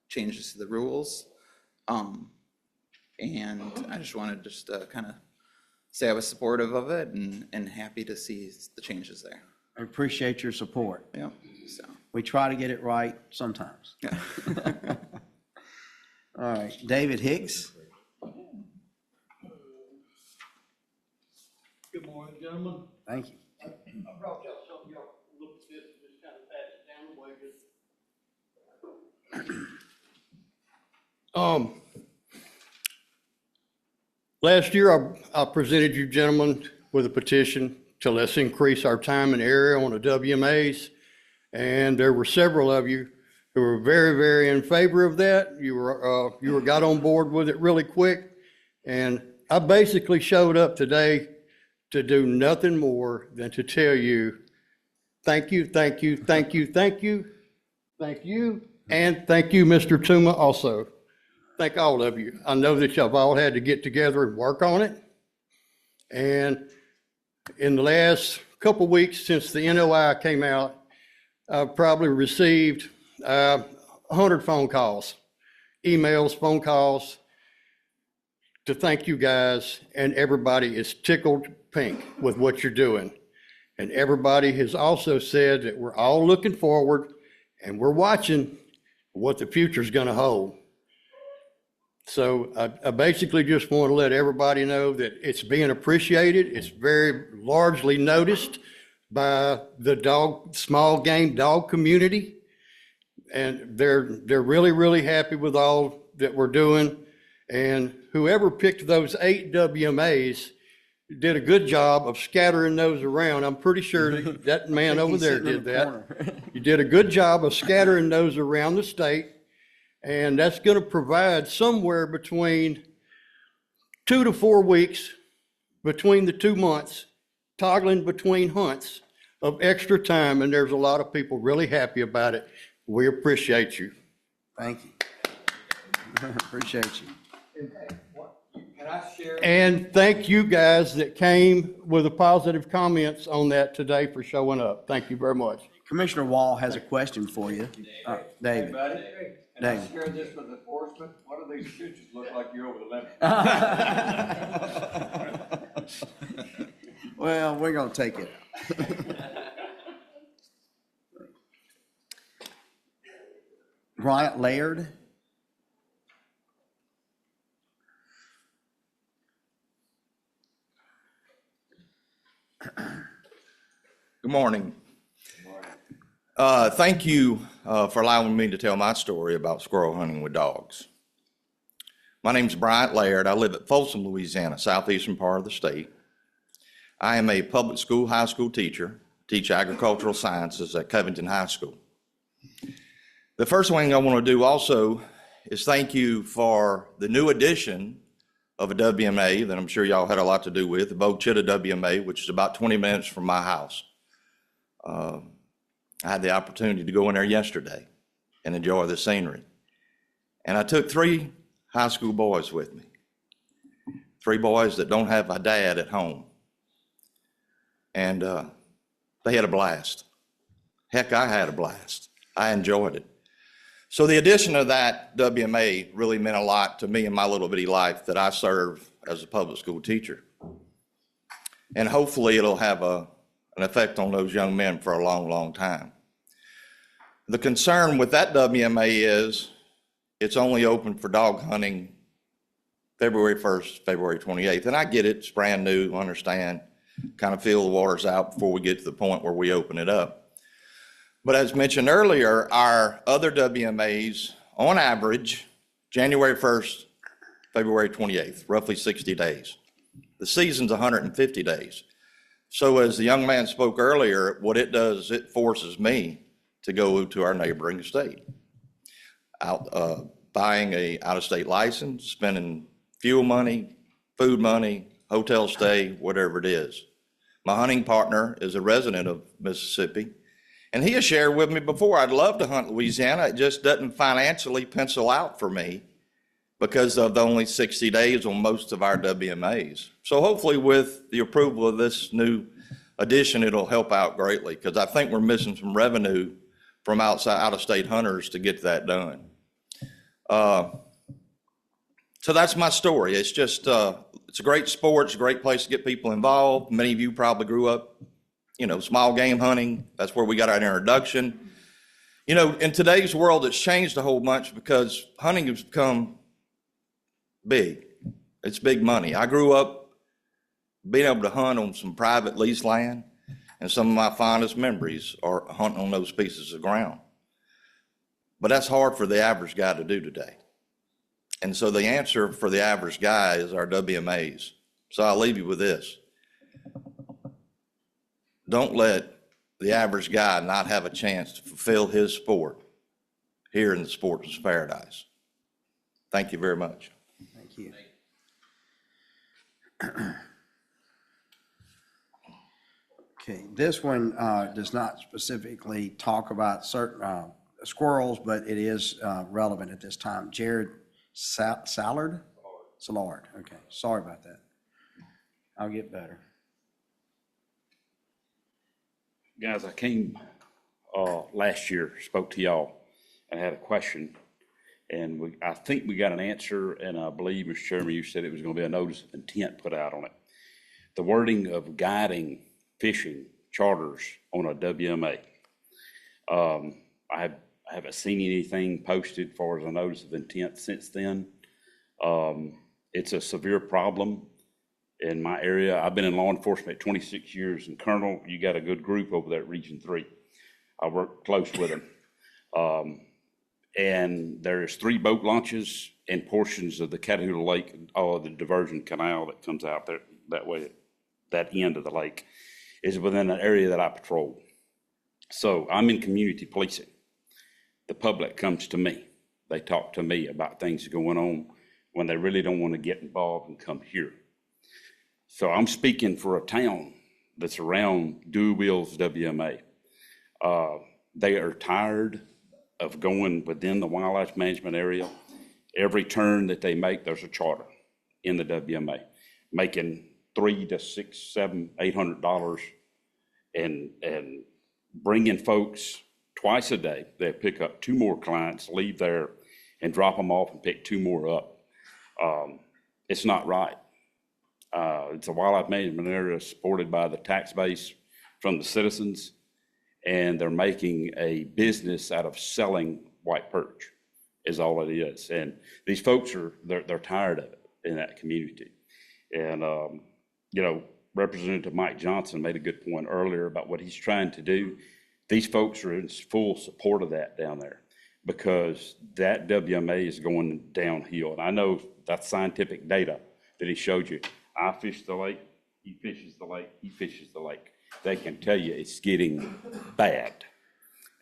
changes to the rules. And I just wanted to kind of say I was supportive of it and happy to see the changes there.
I appreciate your support.
Yeah. So
we try to get it right sometimes.
Yeah.
All right, David Hicks.
Good morning, gentlemen.
Thank you.
I brought y'all something, y'all look at this and just kind of pass it down the way. Last year, I presented you gentlemen with a petition to let's increase our time and area on the WMAs. And there were several of you who were very, very in favor of that. You were got on board with it really quick. And I basically showed up today to do nothing more than to tell you, thank you, thank you, thank you, thank you, thank you, and thank you, Mr. Tuma, also. Thank all of you. I know that y'all all had to get together and work on it. And in the last couple of weeks since the NOI came out, I've probably received 100 phone calls, emails, phone calls to thank you guys, and everybody is tickled pink with what you're doing. And everybody has also said that we're all looking forward and we're watching what the future's gonna hold. So I basically just want to let everybody know that it's being appreciated. It's very largely noticed by the small game dog community. And they're really, really happy with all that we're doing. And whoever picked those 8 WMAs did a good job of scattering those around. I'm pretty sure that man over there did that. You did a good job of scattering those around the state. And that's going to provide somewhere between 2 to 4 weeks between the 2 months, toggling between hunts of extra time. And there's a lot of people really happy about it. We appreciate you.
Thank you. Appreciate you.
Can I share?
And thank you guys that came with the positive comments on that today for showing up. Thank you very much.
Commissioner Wall has a question for you. David.
Can I share this with enforcement? What do these pictures look like you're over the limit?
Well, we're going to take it. Bryant Laird.
Good morning. Thank you for allowing me to tell my story about squirrel hunting with dogs. My name's Bryant Laird. I live at Folsom, Louisiana, southeastern part of the state. I am a public school, high school teacher, teach agricultural sciences at Covington High School. The first thing I want to do also is thank you for the new addition of a WMA that I'm sure y'all had a lot to do with, the Bo-Chitta WMA, which is about 20 minutes from my house. I had the opportunity to go in there yesterday and enjoy the scenery. And I took 3 high school boys with me, 3 boys that don't have a dad at home. And they had a blast. Heck, I had a blast. I enjoyed it. So the addition of that WMA really meant a lot to me in my little bitty life that I serve as a public school teacher. And hopefully it'll have an effect on those young men for a long, long time. The concern with that WMA is it's only open for dog hunting February 1st, February 28th. And I get it, it's brand new, understand, kind of feel the waters out before we get to the point where we open it up. But as mentioned earlier, our other WMAs, on average, January 1st, February 28th, roughly 60 days. The season's 150 days. So as the young man spoke earlier, what it does, it forces me to go to our neighboring state. Buying a out-of-state license, spending fuel money, food money, hotel stay, whatever it is. My hunting partner is a resident of Mississippi. And he has shared with me before, I'd love to hunt Louisiana. It just doesn't financially pencil out for me because of the only 60 days on most of our WMAs. So hopefully with the approval of this new addition, it'll help out greatly because I think we're missing some revenue from out-of-state hunters to get that done. So that's my story. It's just, it's a great sport. It's a great place to get people involved. Many of you probably grew up small game hunting. That's where we got our introduction. In today's world, it's changed a whole bunch because hunting has become big. It's big money. I grew up being able to hunt on some private lease land, and some of my fondest memories are hunting on those pieces of ground. But that's hard for the average guy to do today. And so the answer for the average guy is our WMAs. So I'll leave you with this. Don't let the average guy not have a chance to fulfill his sport here in the sportsman's paradise. Thank you very much.
Thank you. Okay, this one does not specifically talk about certain squirrels, but it is relevant at this time. Jared Sallard? Sallard, okay, sorry about that. I'll get better.
Guys, I came last year, spoke to y'all, and had a question, and I think we got an answer, and I believe, Mr. Chairman, you said it was going to be a notice of intent put out on it. The wording of guiding fishing charters on a WMA. I have I haven't seen anything posted for as a notice of intent since then. It's a severe problem in my area. I've been in law enforcement 26 years, and Colonel, you got a good group over there at Region 3. I work close with them. And there is 3 boat launches and portions of the Catahoula Lake, the diversion canal that comes out there that way, that end of the lake is within an area that I patrol. So I'm in community policing. The public comes to me. They talk to me about things going on when they really don't want to get involved and come here. So I'm speaking for a town that's around Dual Wheels WMA. They are tired of going within the wildlife management area. Every turn that they make, there's a charter in the WMA, making $300 to $600, $700, $800, and bringing folks twice a day. They pick up 2 more clients, leave there, and drop them off and pick 2 more up. It's not right. It's a wildlife management area supported by the tax base from the citizens, and they're making a business out of selling white perch is all it is. And these folks they're tired of it in that community. And, Representative Mike Johnson made a good point earlier about what he's trying to do. These folks are in full support of that down there because that WMA is going downhill. And I know that's scientific data that he showed you. I fish the lake, he fishes the lake, he fishes the lake. They can tell you it's getting bad.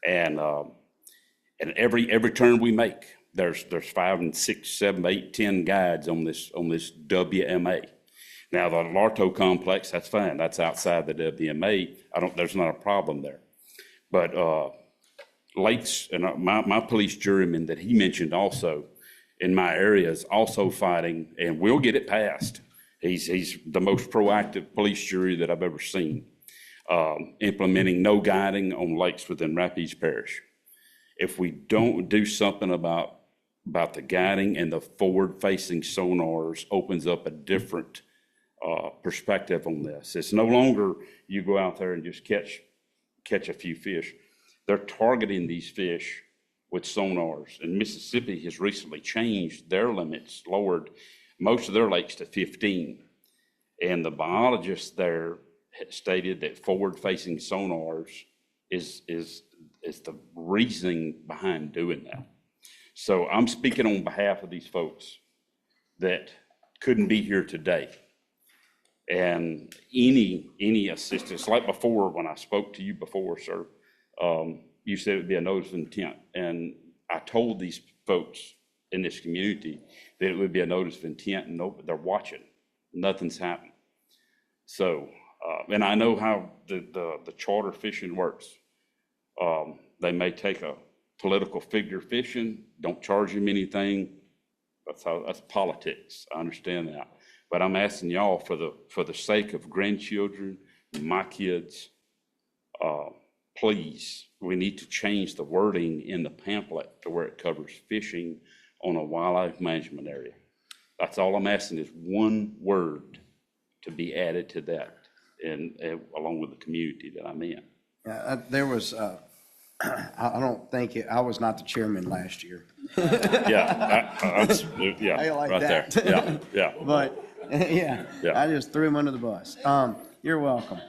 And every turn we make, there's 5 and 6, 7, 8, 10 guides on this WMA. Now, the Larto complex, that's fine. That's outside the WMA. There's not a problem there. But lakes, and my police juryman that he mentioned also in my area is also fighting, and we'll get it passed. He's the most proactive police jury that I've ever seen, implementing no guiding on lakes within Rapides Parish. If we don't do something about the guiding and the forward-facing sonars opens up a different perspective on this. It's no longer you go out there and just catch a few fish. They're targeting these fish with sonars. And Mississippi has recently changed their limits, lowered most of their lakes to 15. And the biologists there stated that forward-facing sonars is the reasoning behind doing that. So I'm speaking on behalf of these folks that couldn't be here today. And any assistance, like before, when I spoke to you before, sir, you said it would be a notice of intent. And I told these folks in this community that it would be a notice of intent, and they're watching. Nothing's happened. So, and I know how the charter fishing works. They may take a political figure fishing, don't charge him anything. That's politics. I understand that. But I'm asking y'all for the sake of grandchildren, my kids, please, we need to change the wording in the pamphlet to where it covers fishing on a wildlife management area. That's all I'm asking is one word to be added to that, and along with the community that I'm in.
Yeah, there was, I don't think, I was not the chairman last year.
Yeah,
How you like
right
that?
there. Yeah.
But, yeah, I just threw him under the bus. You're welcome.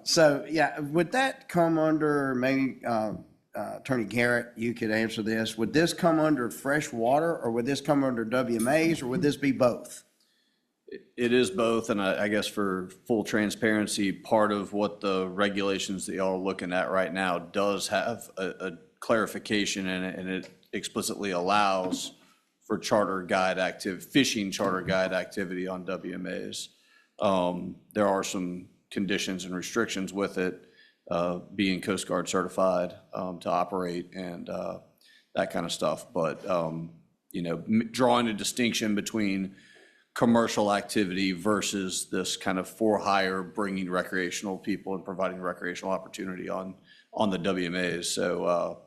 So, yeah, would that come under, maybe Attorney Garrett, you could answer this. Would this come under fresh water, or would this come under WMAs, or would this be both?
It is both, and I guess for full transparency, part of what the regulations that y'all are looking at right now does have a clarification in it, and it explicitly allows for fishing charter guide activity on WMAs. There are some conditions and restrictions with it, being Coast Guard certified to operate and that kind of stuff. But, drawing a distinction between commercial activity versus this kind of for hire, bringing recreational people and providing recreational opportunity on the WMAs. So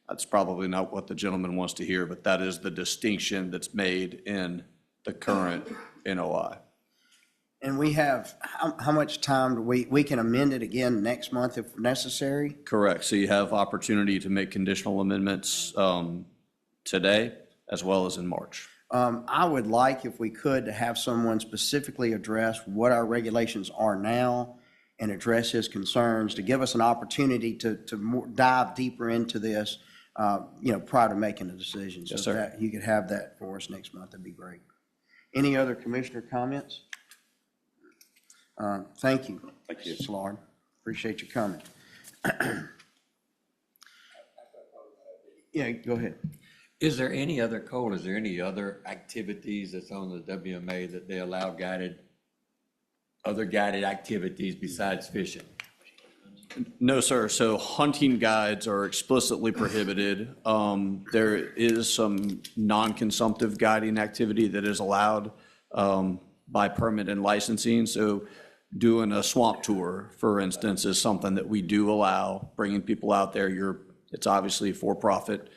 that's probably not what the gentleman wants to hear, but that is the distinction that's made in the current NOI.
And we have, how much time do we can amend it again next month if necessary?
Correct. So you have opportunity to make conditional amendments today as well as in March.
I would like, if we could, to have someone specifically address what our regulations are now and address his concerns, to give us an opportunity to dive deeper into this, prior to making a decision.
Yes,
So
sir.
that you could have that for us next month, that'd be great. Any other commissioner comments? Thank you.
Thank you.
Slard. Appreciate your comment. Yeah, go ahead.
Is there any other activities that's on the WMA that they allow other guided activities besides fishing?
No, sir. So hunting guides are explicitly prohibited. There is some non-consumptive guiding activity that is allowed by permit and licensing. So doing a swamp tour, for instance, is something that we do allow, bringing people out there. It's obviously a for-profit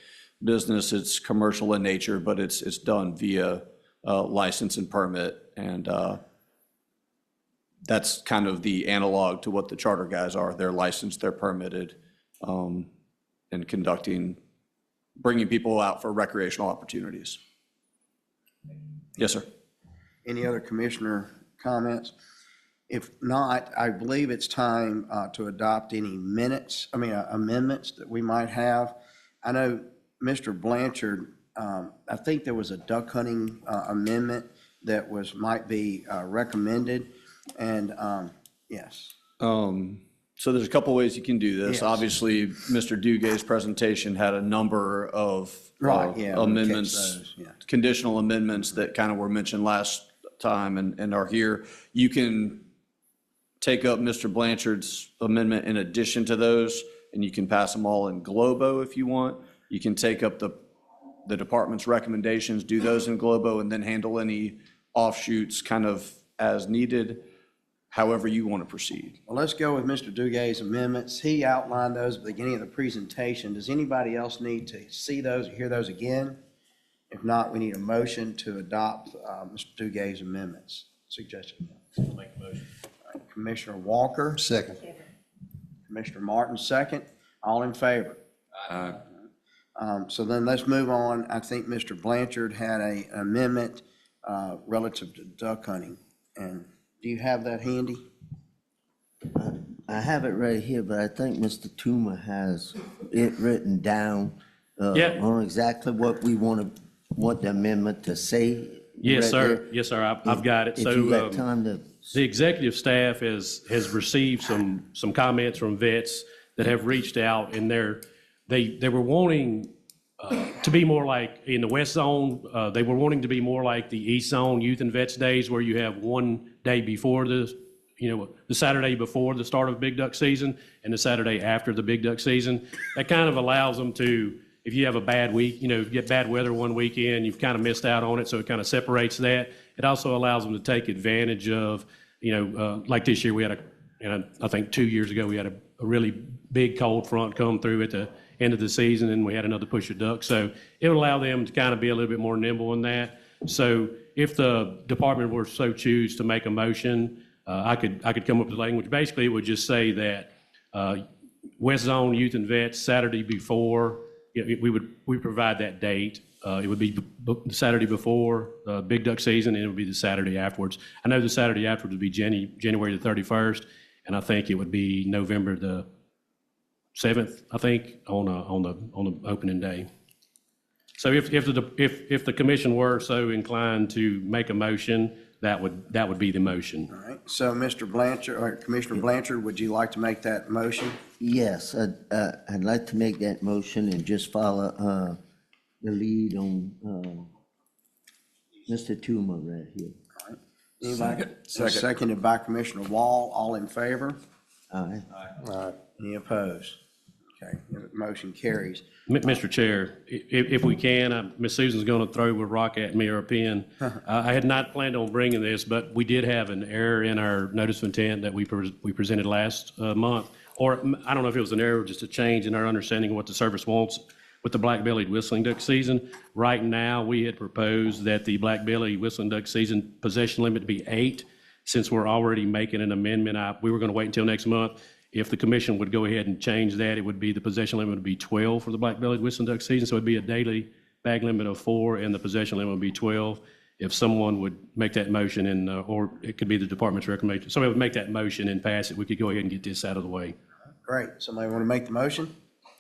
business. It's commercial in nature, but it's done via license and permit. And that's kind of the analog to what the charter guys are. They're licensed, they're permitted, and bringing people out for recreational opportunities. Yes, sir.
Any other commissioner comments? If not, I believe it's time to adopt any amendments that we might have. I know Mr. Blanchard, I think there was a duck hunting amendment that might be recommended, and yes.
So there's a couple ways you can do this.
Yes.
Obviously, Mr. Duguay's presentation had a number of amendments, conditional amendments that kind of were mentioned last time and are here. You can take up Mr. Blanchard's amendment in addition to those, and you can pass them all in globo if you want. You can take up the department's recommendations, do those in globo, and then handle any offshoots kind of as needed, however you want to proceed.
Well, let's go with Mr. Duguay's amendments. He outlined those at the beginning of the presentation. Does anybody else need to see those or hear those again? If not, we need a motion to adopt Mr. Duguay's amendments. Suggestion.
I'll make a motion.
All right, Commissioner Walker.
Second.
Commissioner Martin, second. All in favor? So then let's move on. I think Mr. Blanchard had an amendment relative to duck hunting. And do you have that handy?
I have it right here, but I think Mr. Toomer has it written down on exactly what we want the amendment to say.
Yes,
right
sir.
there.
Yes, sir. I've got it.
If
So
you got time to,
the executive staff has received some comments from vets that have reached out, and they were wanting to be more like in the West Zone. They were wanting to be more like the East Zone Youth and Vets Days, where you have one day before the Saturday before the start of big duck season and the Saturday after the big duck season. That kind of allows them to, if you have a bad week, if you get bad weather one weekend, you've kind of missed out on it, so it kind of separates that. It also allows them to take advantage of, like this year we had I think 2 years ago we had a really big cold front come through at the end of the season, and we had another push of ducks. So it would allow them to kind of be a little bit more nimble in that. So if the department were so choose to make a motion, I could come up with language. Basically, it would just say that West Zone Youth and Vets Saturday before, we provide that date. It would be the Saturday before big duck season, and it would be the Saturday afterwards. I know the Saturday afterwards would be January the 31st, and I think it would be November the 7th, I think, on the opening day. So if the commission were so inclined to make a motion, that would be the motion.
All right. So Mr. Blanchard, or Commissioner Blanchard, would you like to make that motion?
yes, I'd like to make that motion and just follow the lead on Mr. Toomer right here.
Anybody? Seconded by Commissioner Wall. All in favor?
Aye.
Any opposed? Okay, the motion carries.
Mr. Chair, if we can, Ms. Susan's going to throw a rock at me or a pen. I had not planned on bringing this, but we did have an error in our notice of intent that we presented last month. Or I don't know if it was an error or just a change in our understanding of what the service wants with the black-bellied whistling duck season. Right now, we had proposed that the black-bellied whistling duck season possession limit be 8. since we're already making an amendment, we were going to wait until next month. If the commission would go ahead and change that, it would be, the possession limit would be 12 for the black-bellied whistling duck season, so it'd be a daily bag limit of 4, and the possession limit would be 12. If someone would make that motion, and or it could be the department's recommendation, somebody would make that motion and pass it, we could go ahead and get this out of the way.
Great. Somebody want to make the motion?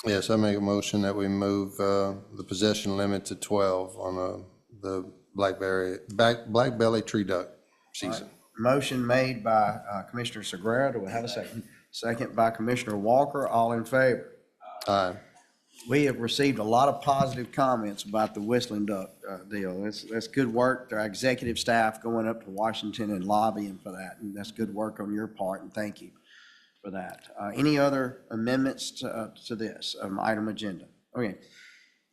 Yes, I make a motion that we move the possession limit to 12 on the black-bellied tree duck season.
Motion made by Commissioner Segrera. Do we have a second? Second by Commissioner Walker. All in favor?
Aye.
We have received a lot of positive comments about the whistling duck deal. That's good work. Our executive staff going up to Washington and lobbying for that, and that's good work on your part, and thank you for that. Any other amendments to this item agenda? Okay.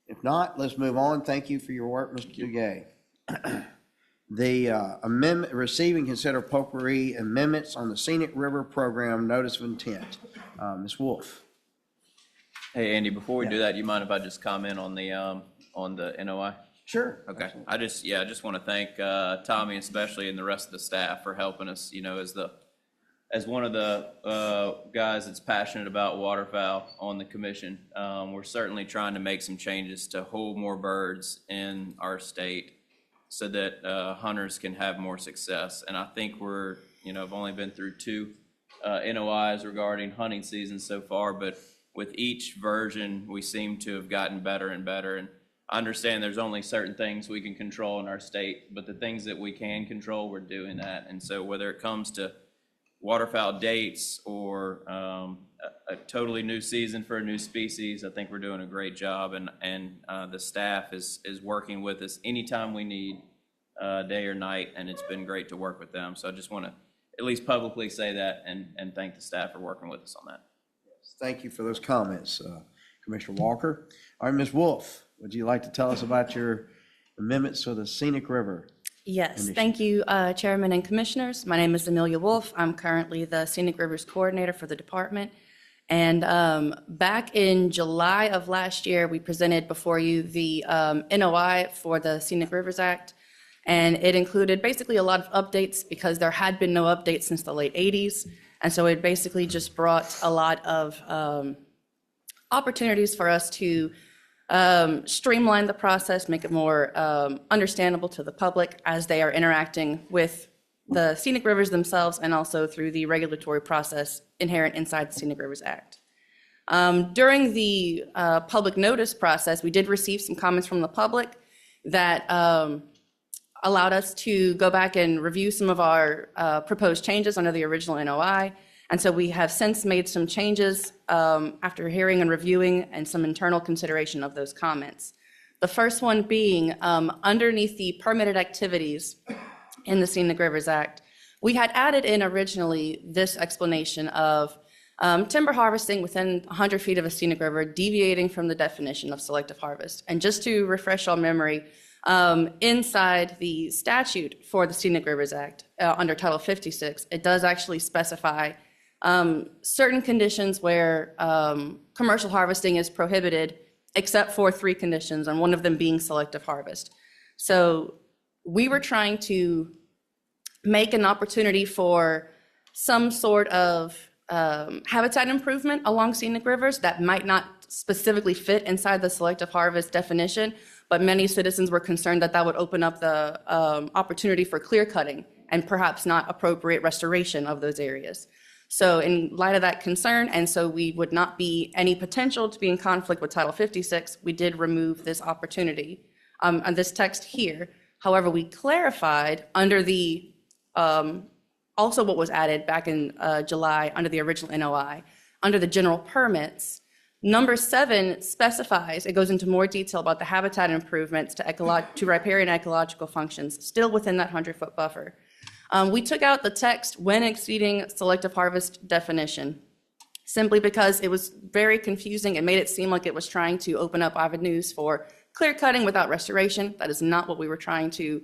If not, let's move on. Thank you for your work, Mr. Duguay. The amendment, receive and consider potpourri amendments on the Scenic River Program Notice of Intent. Ms. Wolf.
Hey, Andy, before we do that, do you mind if I just comment on the NOI?
Sure.
Okay. Absolutely. I just want to thank Tommy especially and the rest of the staff for helping us, as one of the guys that's passionate about waterfowl on the commission. We're certainly trying to make some changes to hold more birds in our state so that hunters can have more success. And I think I've only been through 2 NOIs regarding hunting season so far, but with each version, we seem to have gotten better and better. And I understand there's only certain things we can control in our state, but the things that we can control, we're doing that. And so whether it comes to waterfowl dates or a totally new season for a new species, I think we're doing a great job, and the staff is working with us anytime we need, day or night, and it's been great to work with them. So I just want to at least publicly say that and thank the staff for working with us on that.
Yes, thank you for those comments, Commissioner Walker. All right, Ms. Wolf, would you like to tell us about your amendments to the Scenic River?
Yes, thank you, Chairman and Commissioners. My name is Amelia Wolf. I'm currently the Scenic Rivers Coordinator for the department. And back in July of last year, we presented before you the NOI for the Scenic Rivers Act. And it included basically a lot of updates because there had been no updates since the late 80s. And so it basically just brought a lot of opportunities for us to streamline the process, make it more understandable to the public as they are interacting with the scenic rivers themselves and also through the regulatory process inherent inside the Scenic Rivers Act. During the public notice process, we did receive some comments from the public that allowed us to go back and review some of our proposed changes under the original NOI. And so we have since made some changes after hearing and reviewing and some internal consideration of those comments. The first one being underneath the permitted activities in the Scenic Rivers Act, we had added in originally this explanation of timber harvesting within 100 feet of a scenic river deviating from the definition of selective harvest. And just to refresh our memory, inside the statute for the Scenic Rivers Act, under Title 56, it does actually specify certain conditions where commercial harvesting is prohibited, except for 3 conditions, and one of them being selective harvest. So we were trying to make an opportunity for some sort of habitat improvement along scenic rivers that might not specifically fit inside the selective harvest definition, but many citizens were concerned that that would open up the opportunity for clear cutting and perhaps not appropriate restoration of those areas. So in light of that concern, and so we would not be any potential to be in conflict with Title 56, we did remove this opportunity on this text here. However, we clarified under the, also what was added back in July under the original NOI, under the general permits, number 7 specifies, it goes into more detail about the habitat improvements to riparian ecological functions, still within that 100-foot buffer. We took out the text when exceeding selective harvest definition, simply because it was very confusing and made it seem like it was trying to open up avenues for clear cutting without restoration. That is not what we were trying to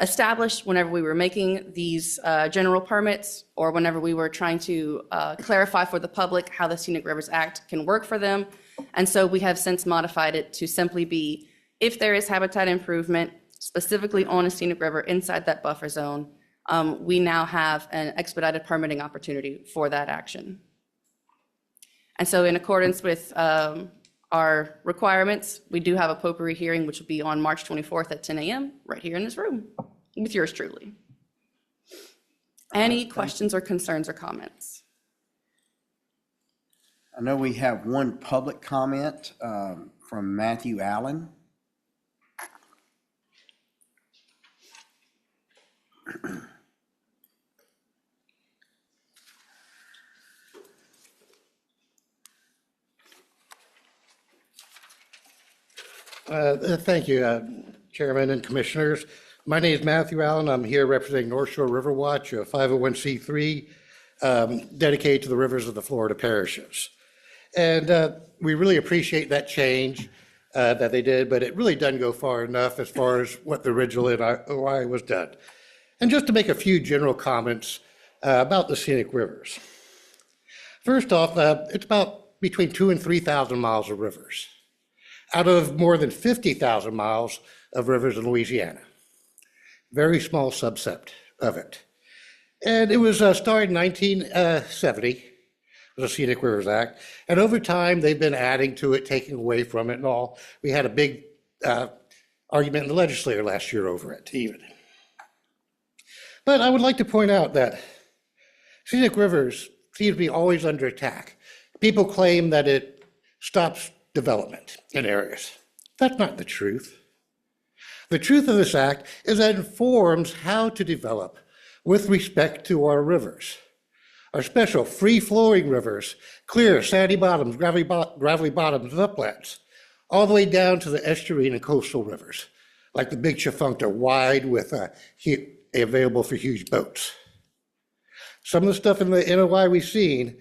establish whenever we were making these general permits or whenever we were trying to clarify for the public how the Scenic Rivers Act can work for them. And so we have since modified it to simply be, if there is habitat improvement, specifically on a scenic river inside that buffer zone, we now have an expedited permitting opportunity for that action. And so in accordance with our requirements, we do have a potpourri hearing, which will be on March 24th at 10 a.m. right here in this room with yours truly. Any questions or concerns or comments?
I know we have one public comment from Matthew Allen.
Thank you, Chairman and Commissioners. My name is Matthew Allen. I'm here representing North Shore River Watch, a 501c3 dedicated to the rivers of the Florida parishes. And we really appreciate that change that they did, but it really doesn't go far enough as far as what the original NOI was done. And just to make a few general comments about the scenic rivers. First off, it's about between 2,000 and 3,000 miles of rivers, out of more than 50,000 miles of rivers in Louisiana. Very small subset of it. And it was started in 1970, it was a Scenic Rivers Act, and over time they've been adding to it, taking away from it and all. We had a big argument in the legislature last year over it even. But I would like to point out that scenic rivers seem to be always under attack. People claim that it stops development in areas. That's not the truth. The truth of this act is that it informs how to develop with respect to our rivers. Our special free-flowing rivers, clear, sandy bottoms, gravelly bottoms, and uplands, all the way down to the estuarine and coastal rivers, like the Big Chafuncta, wide with available for huge boats. Some of the stuff in the NOI we've seen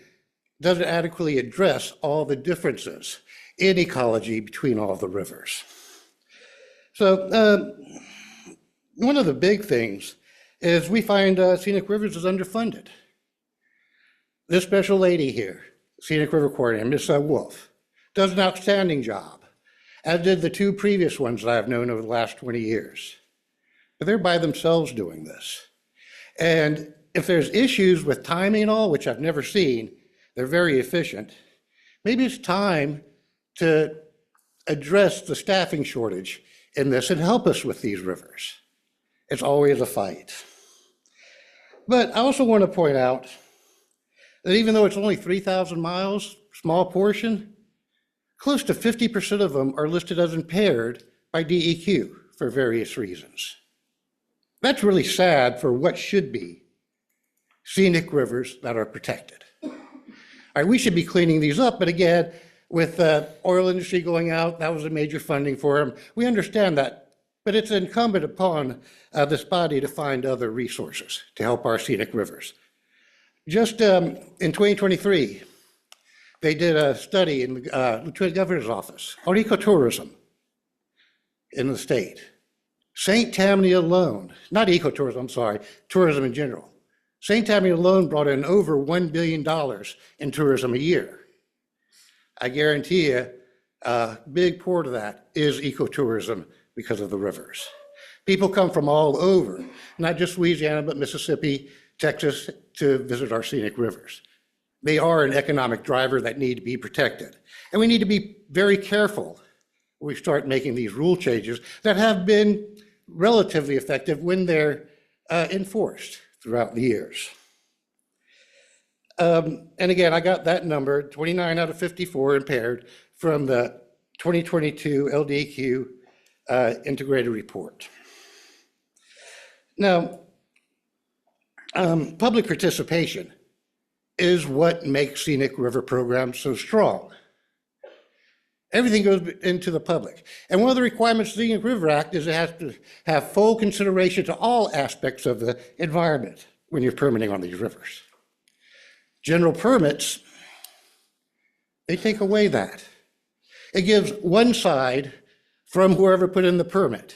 doesn't adequately address all the differences in ecology between all the rivers. So one of the big things is we find scenic rivers is underfunded. This special lady here, Scenic River Coordinator, Ms. Wolf, does an outstanding job, as did the two previous ones that I've known over the last 20 years. But they're by themselves doing this. And if there's issues with timing and all, which I've never seen, they're very efficient. Maybe it's time to address the staffing shortage in this and help us with these rivers. It's always a fight. But I also want to point out that even though it's only 3,000 miles, small portion, close to 50% of them are listed as impaired by DEQ for various reasons. That's really sad for what should be scenic rivers that are protected. All right, we should be cleaning these up, but again, with the oil industry going out, that was a major funding for them. We understand that, but it's incumbent upon this body to find other resources to help our scenic rivers. Just in 2023, they did a study in the Lieutenant Governor's office on ecotourism in the state. St. Tammany alone, not ecotourism, I'm sorry, tourism in general. St. Tammany alone brought in over $1 billion in tourism a year. I guarantee you, a big part of that is ecotourism because of the rivers. People come from all over, not just Louisiana, but Mississippi, Texas, to visit our scenic rivers. They are an economic driver that need to be protected. And we need to be very careful when we start making these rule changes that have been relatively effective when they're enforced throughout the years. And again, I got that number, 29 out of 54 impaired, from the 2022 LDEQ integrated report. Now, public participation is what makes scenic river programs so strong. Everything goes into the public. And one of the requirements of the Scenic River Act is it has to have full consideration to all aspects of the environment when you're permitting on these rivers. General permits, they take away that. It gives one side from whoever put in the permit.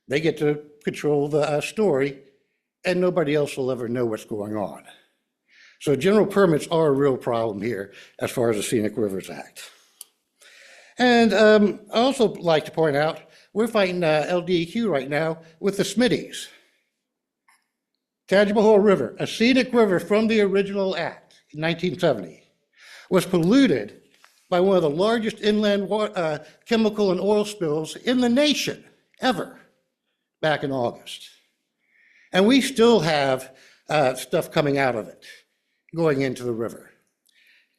They get to control the story, and nobody else will ever know what's going on. So general permits are a real problem here as far as the Scenic Rivers Act. And I also like to point out, we're fighting LDEQ right now with the Smitties. Tangipahoa River, a scenic river from the original act in 1970, was polluted by one of the largest inland chemical and oil spills in the nation ever back in August. And we still have stuff coming out of it, going into the river.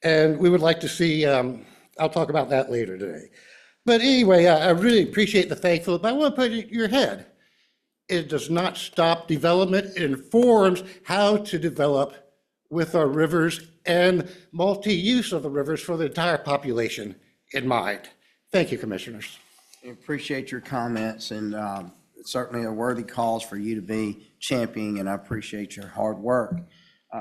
And we would like to see, I'll talk about that later today. But anyway, I really appreciate the thankfulness, but I want to put it in your head. It does not stop development. It informs how to develop with our rivers and multi-use of the rivers for the entire population in mind. Thank you, Commissioners.
I appreciate your comments, and certainly a worthy cause for you to be championing, and I appreciate your hard work.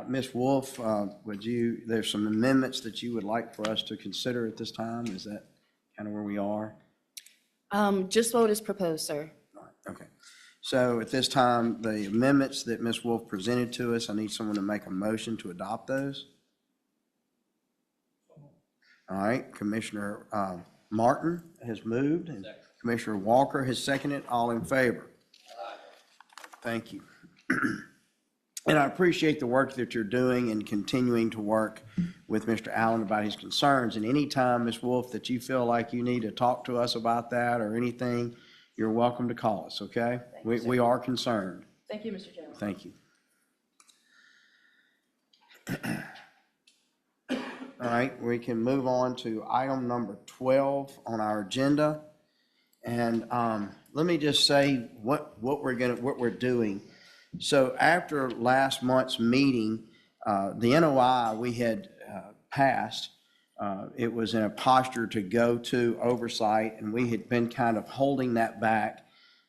Ms. Wolf, there's some amendments that you would like for us to consider at this time? Is that kind of where we are?
Just what is proposed, sir.
Okay. So at this time, the amendments that Ms. Wolf presented to us, I need someone to make a motion to adopt those. All right, Commissioner Martin has moved, and Commissioner Walker has seconded. All in favor? Thank you. And I appreciate the work that you're doing and continuing to work with Mr. Allen about his concerns. And anytime, Ms. Wolf, that you feel like you need to talk to us about that or anything, you're welcome to call us, okay? We are concerned.
Thank you, Mr. Chairman.
Thank you. All right, we can move on to item number 12 on our agenda. And let me just say what we're doing. So after last month's meeting, the NOI we had passed, it was in a posture to go to oversight, and we had been kind of holding that back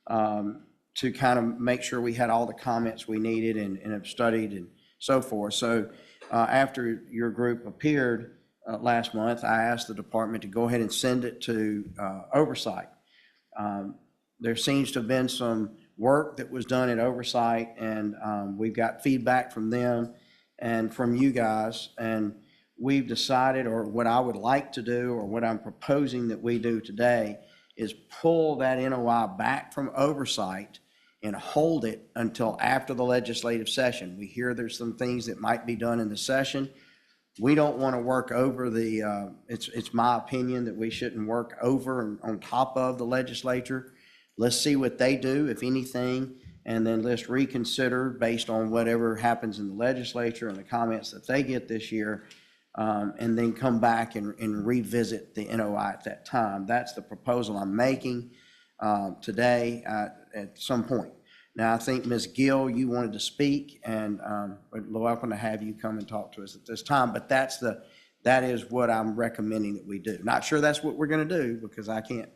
to kind of make sure we had all the comments we needed and have studied and so forth. So after your group appeared last month, I asked the department to go ahead and send it to oversight. There seems to have been some work that was done at oversight, and we've got feedback from them and from you guys, and we've decided, or what I would like to do, or what I'm proposing that we do today, is pull that NOI back from oversight and hold it until after the legislative session. We hear there's some things that might be done in the session. We don't want to work over the, it's my opinion that we shouldn't work over and on top of the legislature. Let's see what they do, if anything, and then let's reconsider based on whatever happens in the legislature and the comments that they get this year, and then come back and revisit the NOI at that time. That's the proposal I'm making today at some point. Now, I think Ms. Gill, you wanted to speak, and we're welcome to have you come and talk to us at this time, but that is what I'm recommending that we do. Not sure that's what we're going to do, because I can't.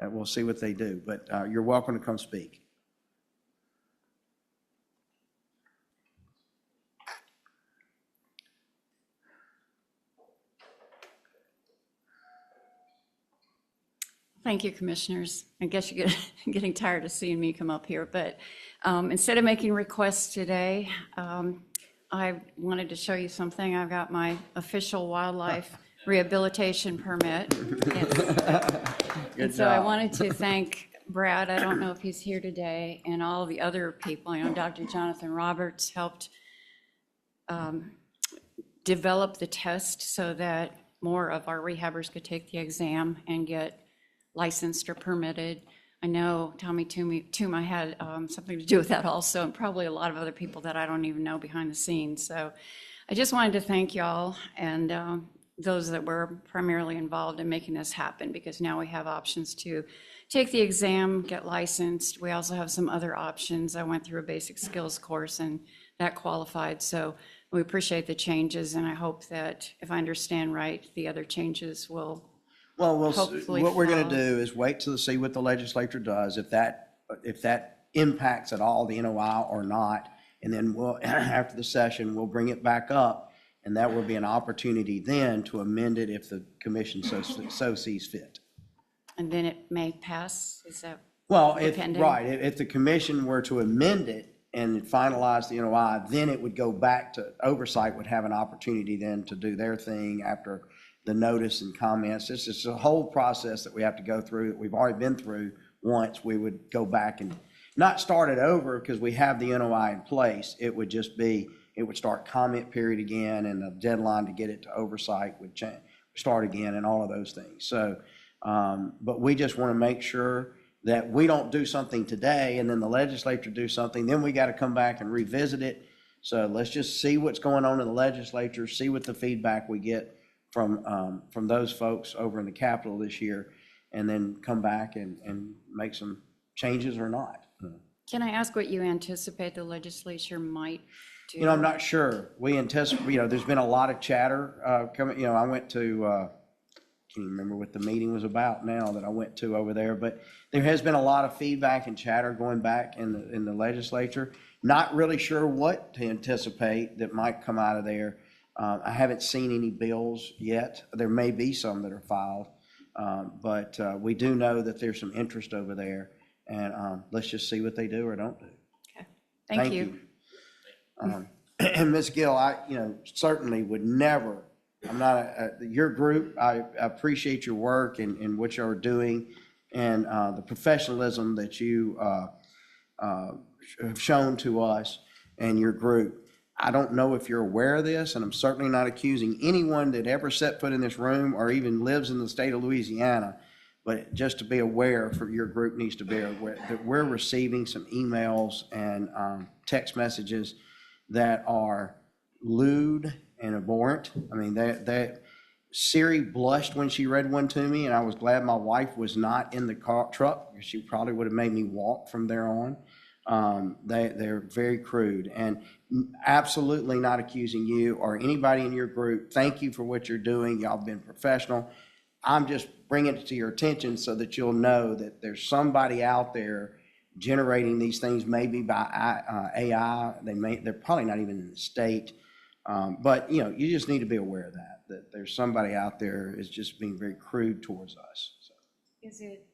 We'll see what they do, but you're welcome to come speak.
Thank you, Commissioners. I guess you're getting tired of seeing me come up here, but instead of making requests today, I wanted to show you something. I've got my official wildlife rehabilitation permit. And so I wanted to thank Brad, I don't know if he's here today, and all the other people. I know Dr. Jonathan Roberts helped develop the test so that more of our rehabbers could take the exam and get licensed or permitted. I know Tommy Tuma had something to do with that also, and probably a lot of other people that I don't even know behind the scenes. So I just wanted to thank y'all and those that were primarily involved in making this happen, because now we have options to take the exam, get licensed. We also have some other options. I went through a basic skills course and that qualified. So we appreciate the changes, and I hope that, if I understand right, the other changes will hopefully
what we're going to
follow.
do is wait till see what the legislature does, if that impacts at all the NOI or not, and then we'll after the session we'll bring it back up, and that will be an opportunity then to amend it if the commission so sees fit.
And then it may pass, is that
dependent? Right, if the commission were to amend it and finalize the NOI, then it would go back to oversight, would have an opportunity then to do their thing after the notice and comments. This is a whole process that we have to go through that we've already been through once. We would go back and not start it over because we have the NOI in place. It would just be, it would start comment period again, and the deadline to get it to oversight would start again, and all of those things. So, but we just want to make sure that we don't do something today and then the legislature do something, then we got to come back and revisit it. So let's just see what's going on in the legislature, see what the feedback we get from those folks over in the Capitol this year, and then come back and make some changes or not.
Can I ask what you anticipate the legislature might do?
You know, I'm not sure. We anticipate, you know, there's been a lot of chatter coming, you know, I went to, can't even remember what the meeting was about now that I went to over there, but there has been a lot of feedback and chatter going back in the legislature. Not really sure what to anticipate that might come out of there. I haven't seen any bills yet. There may be some that are filed, but we do know that there's some interest over there, and let's just see what they do or don't do.
Okay. Thank you.
And Ms. Gill, I, you know, certainly would never, I'm not your group, I appreciate your work and what you're doing, and the professionalism that you have shown to us and your group. I don't know if you're aware of this, and I'm certainly not accusing anyone that ever set foot in this room or even lives in the state of Louisiana, but just to be aware, for your group needs to be aware that we're receiving some emails and text messages that are lewd and abhorrent. I mean, that Siri blushed when she read one to me, and I was glad my wife was not in the truck, because she probably would have made me walk from there on. They're very crude, and absolutely not accusing you or anybody in your group. Thank you for what you're doing. Y'all been professional. I'm just bringing it to your attention so that you'll know that there's somebody out there generating these things, maybe by AI. They're probably not even in the state, but you know, you just need to be aware of that there's somebody out there is just being very crude towards us. So.
Is it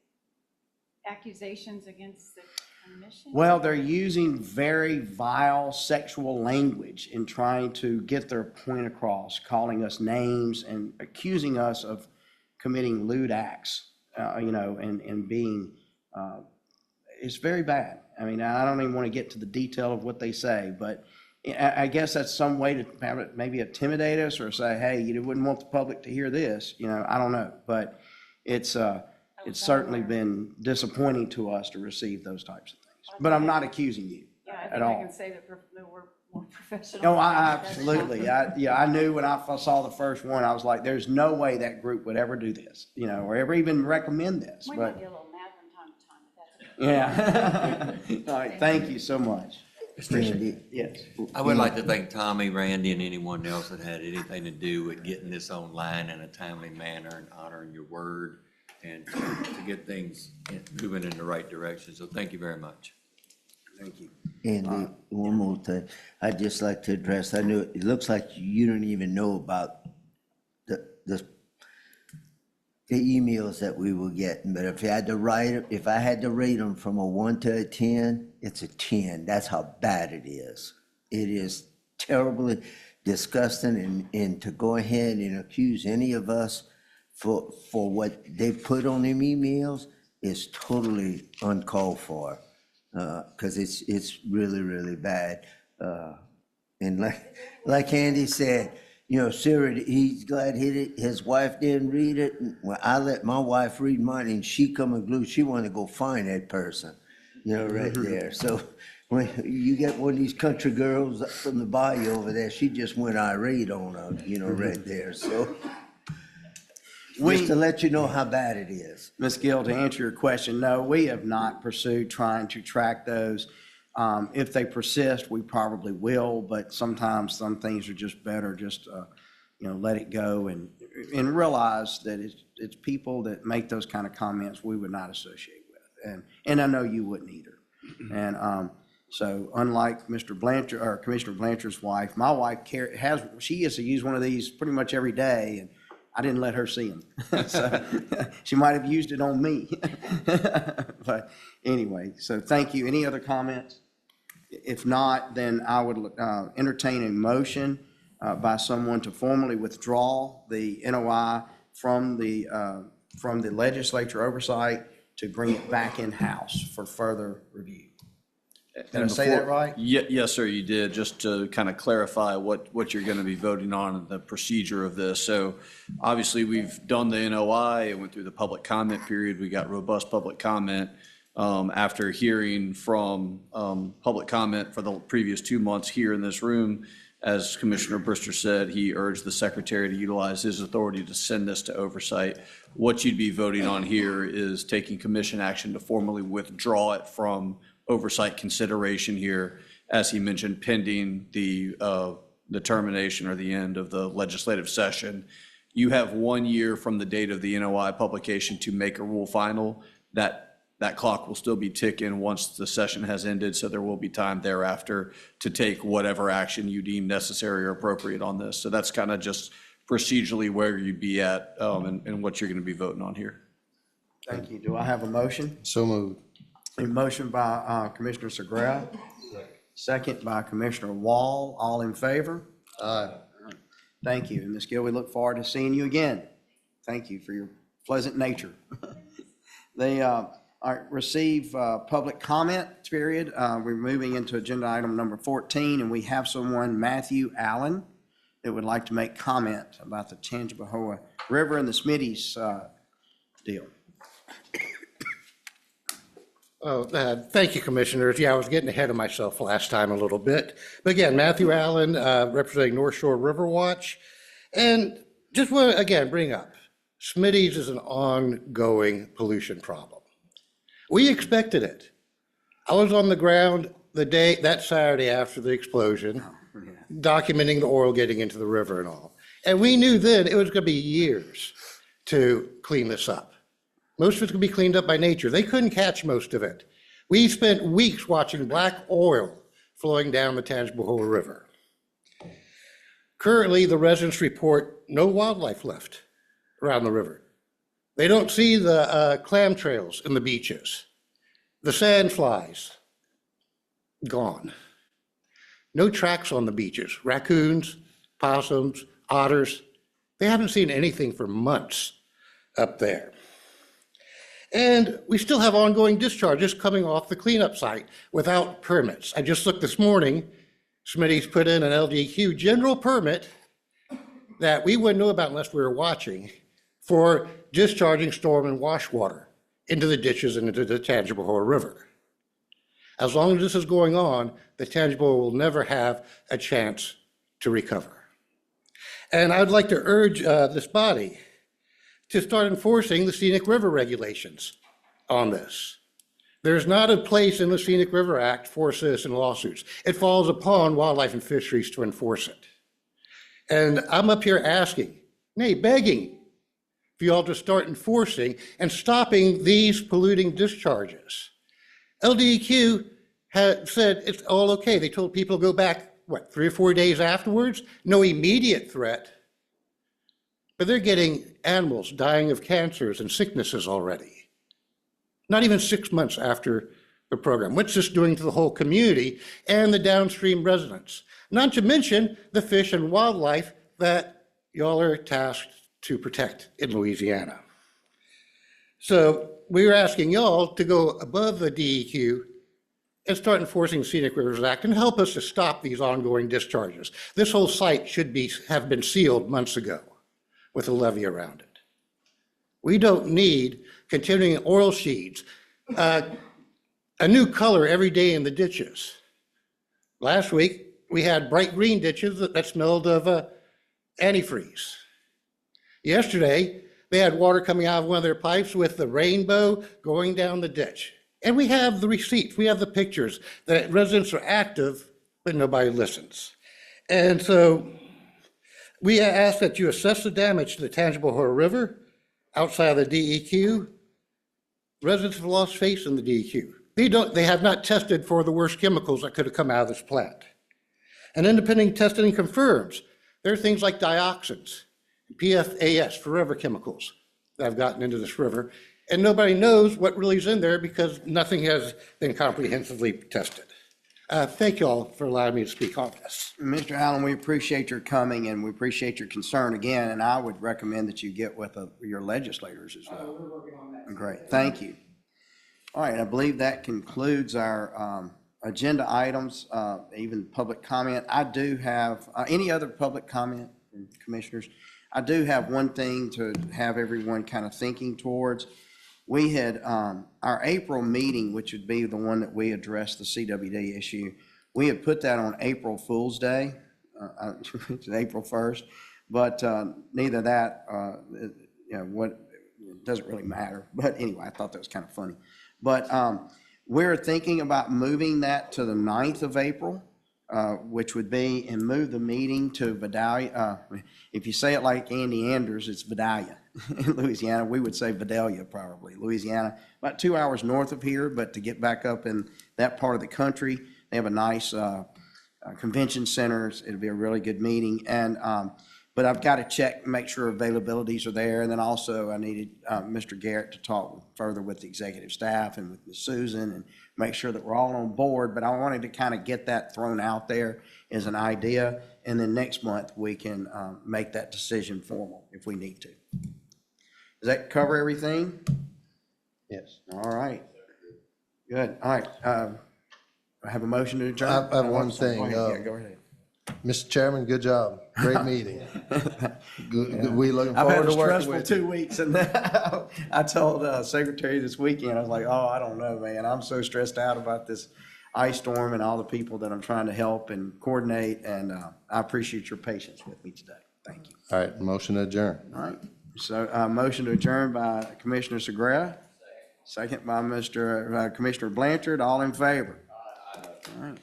accusations against the commission?
Well, they're using very vile sexual language in trying to get their point across, calling us names and accusing us of committing lewd acts, you know, and being, it's very bad. I mean, I don't even want to get to the detail of what they say, but I guess that's some way to have it maybe intimidate us or say, hey, you wouldn't want the public to hear this, you know, I don't know. But it's certainly been disappointing to us to receive those types of things. But I'm not accusing you at all.
I can say that we're more professional.
No, absolutely. I knew when I saw the first one, I was like, there's no way that group would ever do this, you know, or ever even recommend this.
We might be a little mad from time to time.
Yeah. All right. Thank you so much. Appreciate it. Yes.
I would like to thank Tommy, Randy, and anyone else that had anything to do with getting this online in a timely manner and honoring your word and to get things moving in the right direction. So thank you very much.
Thank you.
And one more thing, I'd just like to address, I know it looks like you don't even know about the emails that we were getting, but if I had to rate them from a 1 to a 10, it's a 10. That's how bad it is. It is terribly disgusting, and to go ahead and accuse any of us for what they put on them emails is totally uncalled for, because it's really, really bad. And like Andy said, you know, Sarah, he's glad his wife didn't read it. Well, I let my wife read mine, and she come and glue. She wanted to go find that person, you know, right there. So when you get one of these country girls from the bayou over there, she just went irate on her, you know, right there. So just to let you know how bad it is.
Ms. Gill, to answer your question, no, we have not pursued trying to track those. If they persist, we probably will, but sometimes some things are just better just, you know, let it go and realize that it's people that make those kind of comments we would not associate with. And I know you wouldn't either. And so unlike Mr. Blanchard or Commissioner Blanchard's wife, my wife she used to use one of these pretty much every day, and I didn't let her see them. So she might have used it on me. But anyway, so thank you. Any other comments? If not, then I would entertain a motion by someone to formally withdraw the NOI from the legislature oversight to bring it back in-house for further review. Did I say that right?
Yes, sir, you did. Just to kind of clarify what you're going to be voting on and the procedure of this. So obviously, we've done the NOI, it went through the public comment period. We got robust public comment. After hearing from public comment for the previous 2 months here in this room, as Commissioner Brister said, he urged the secretary to utilize his authority to send this to oversight. What you'd be voting on here is taking commission action to formally withdraw it from oversight consideration here, as he mentioned, pending the termination or the end of the legislative session. You have 1 year from the date of the NOI publication to make a rule final. That clock will still be ticking once the session has ended, so there will be time thereafter to take whatever action you deem necessary or appropriate on this. So that's kind of just procedurally where you'd be at and what you're going to be voting on here.
Thank you. Do I have a motion?
So moved.
A motion by Commissioner Segura, second by Commissioner Wall. All in favor?
Aye.
Thank you. And Ms. Gill, we look forward to seeing you again. Thank you for your pleasant nature. Receive public comment period. We're moving into agenda item number 14, and we have someone, Matthew Allen, that would like to make comment about the Tangipahoa River and the Smitty's deal.
Thank you, Commissioners. Yeah, I was getting ahead of myself last time a little bit. But again, Matthew Allen, representing North Shore River Watch. And just want to, again, bring up, Smitty's is an ongoing pollution problem. We expected it. I was on the ground that Saturday after the explosion, documenting the oil getting into the river and all. And we knew then it was going to be years to clean this up. Most of it's going to be cleaned up by nature. They couldn't catch most of it. We spent weeks watching black oil flowing down the Tangipahoa River. Currently, the residents report no wildlife left around the river. They don't see the clam trails in the beaches. The sand flies, gone. No tracks on the beaches. Raccoons, possums, otters, they haven't seen anything for months up there. And we still have ongoing discharges coming off the cleanup site without permits. I just looked this morning, Smitty's put in an LDQ general permit that we wouldn't know about unless we were watching for discharging storm and wash water into the ditches and into the Tangipahoa River. As long as this is going on, the Tangipahoa will never have a chance to recover. And I'd like to urge this body to start enforcing the Scenic River regulations on this. There's not a place in the Scenic River Act for citizen lawsuits. It falls upon Wildlife and Fisheries to enforce it. And I'm up here asking, nay, begging for you all to start enforcing and stopping these polluting discharges. LDEQ had said it's all okay. They told people to go back, 3 or 4 days afterwards? No immediate threat. But they're getting animals dying of cancers and sicknesses already. Not even 6 months after the program. What's this doing to the whole community and the downstream residents? Not to mention the fish and wildlife that y'all are tasked to protect in Louisiana. So we're asking y'all to go above the DEQ and start enforcing the Scenic Rivers Act and help us to stop these ongoing discharges. This whole site should have been sealed months ago with a levee around it. We don't need continuing oil sheets, a new color every day in the ditches. Last week, we had bright green ditches that smelled of antifreeze. Yesterday, they had water coming out of one of their pipes with the rainbow going down the ditch. And we have the receipts, we have the pictures that residents are active, but nobody listens. And so we ask that you assess the damage to the Tangipahoa River outside of the DEQ. Residents have lost faith in the DEQ. They have not tested for the worst chemicals that could have come out of this plant. And independent testing confirms there are things like dioxins, PFAS, forever chemicals that have gotten into this river, and nobody knows what really is in there because nothing has been comprehensively tested. Thank you all for allowing me to speak on this.
Mr. Allen, we appreciate your coming and we appreciate your concern again, and I would recommend that you get with your legislators as well. We're working on that. Great, thank you. All right, I believe that concludes our agenda items, even public comment, I do have, any other public comment from commissioners? I do have one thing to have everyone kind of thinking towards. We had, our April meeting, which would be the one that we addressed the CWD issue, we had put that on April Fool's Day, it's April 1st, but neither that, it doesn't really matter. But anyway, I thought that was kind of funny. But we're thinking about moving that to the 9th of April, which would be, and move the meeting to Vidalia. If you say it like Andy Anders, it's Vidalia in Louisiana. We would say Vidalia probably, Louisiana, about 2 hours north of here. But to get back up in that part of the country, they have a nice convention centers. It'll be a really good meeting. And but I've got to check, make sure availabilities are there. And then also I needed Mr. Garrett to talk further with the executive staff and with Ms. Susan and make sure that we're all on board. But I wanted to kind of get that thrown out there as an idea. And then next month we can make that decision formal if we need to. Does that cover everything?
Yes.
All right. Good. All right. I have a motion to adjourn.
I have one thing.
Go ahead. Yeah, go ahead.
Mr. Chairman, good job. Great meeting. We looking
I've
forward
had a
to working
stressful
with
2
you.
weeks, and I told Secretary this weekend, I was like, oh, I don't know, man. I'm so stressed out about this ice storm and all the people that I'm trying to help and coordinate, and I appreciate your patience with me today. Thank you.
All right, motion to adjourn.
All right. So motion to adjourn by Commissioner Segura, second by Commissioner Blanchard. All in favor? All right.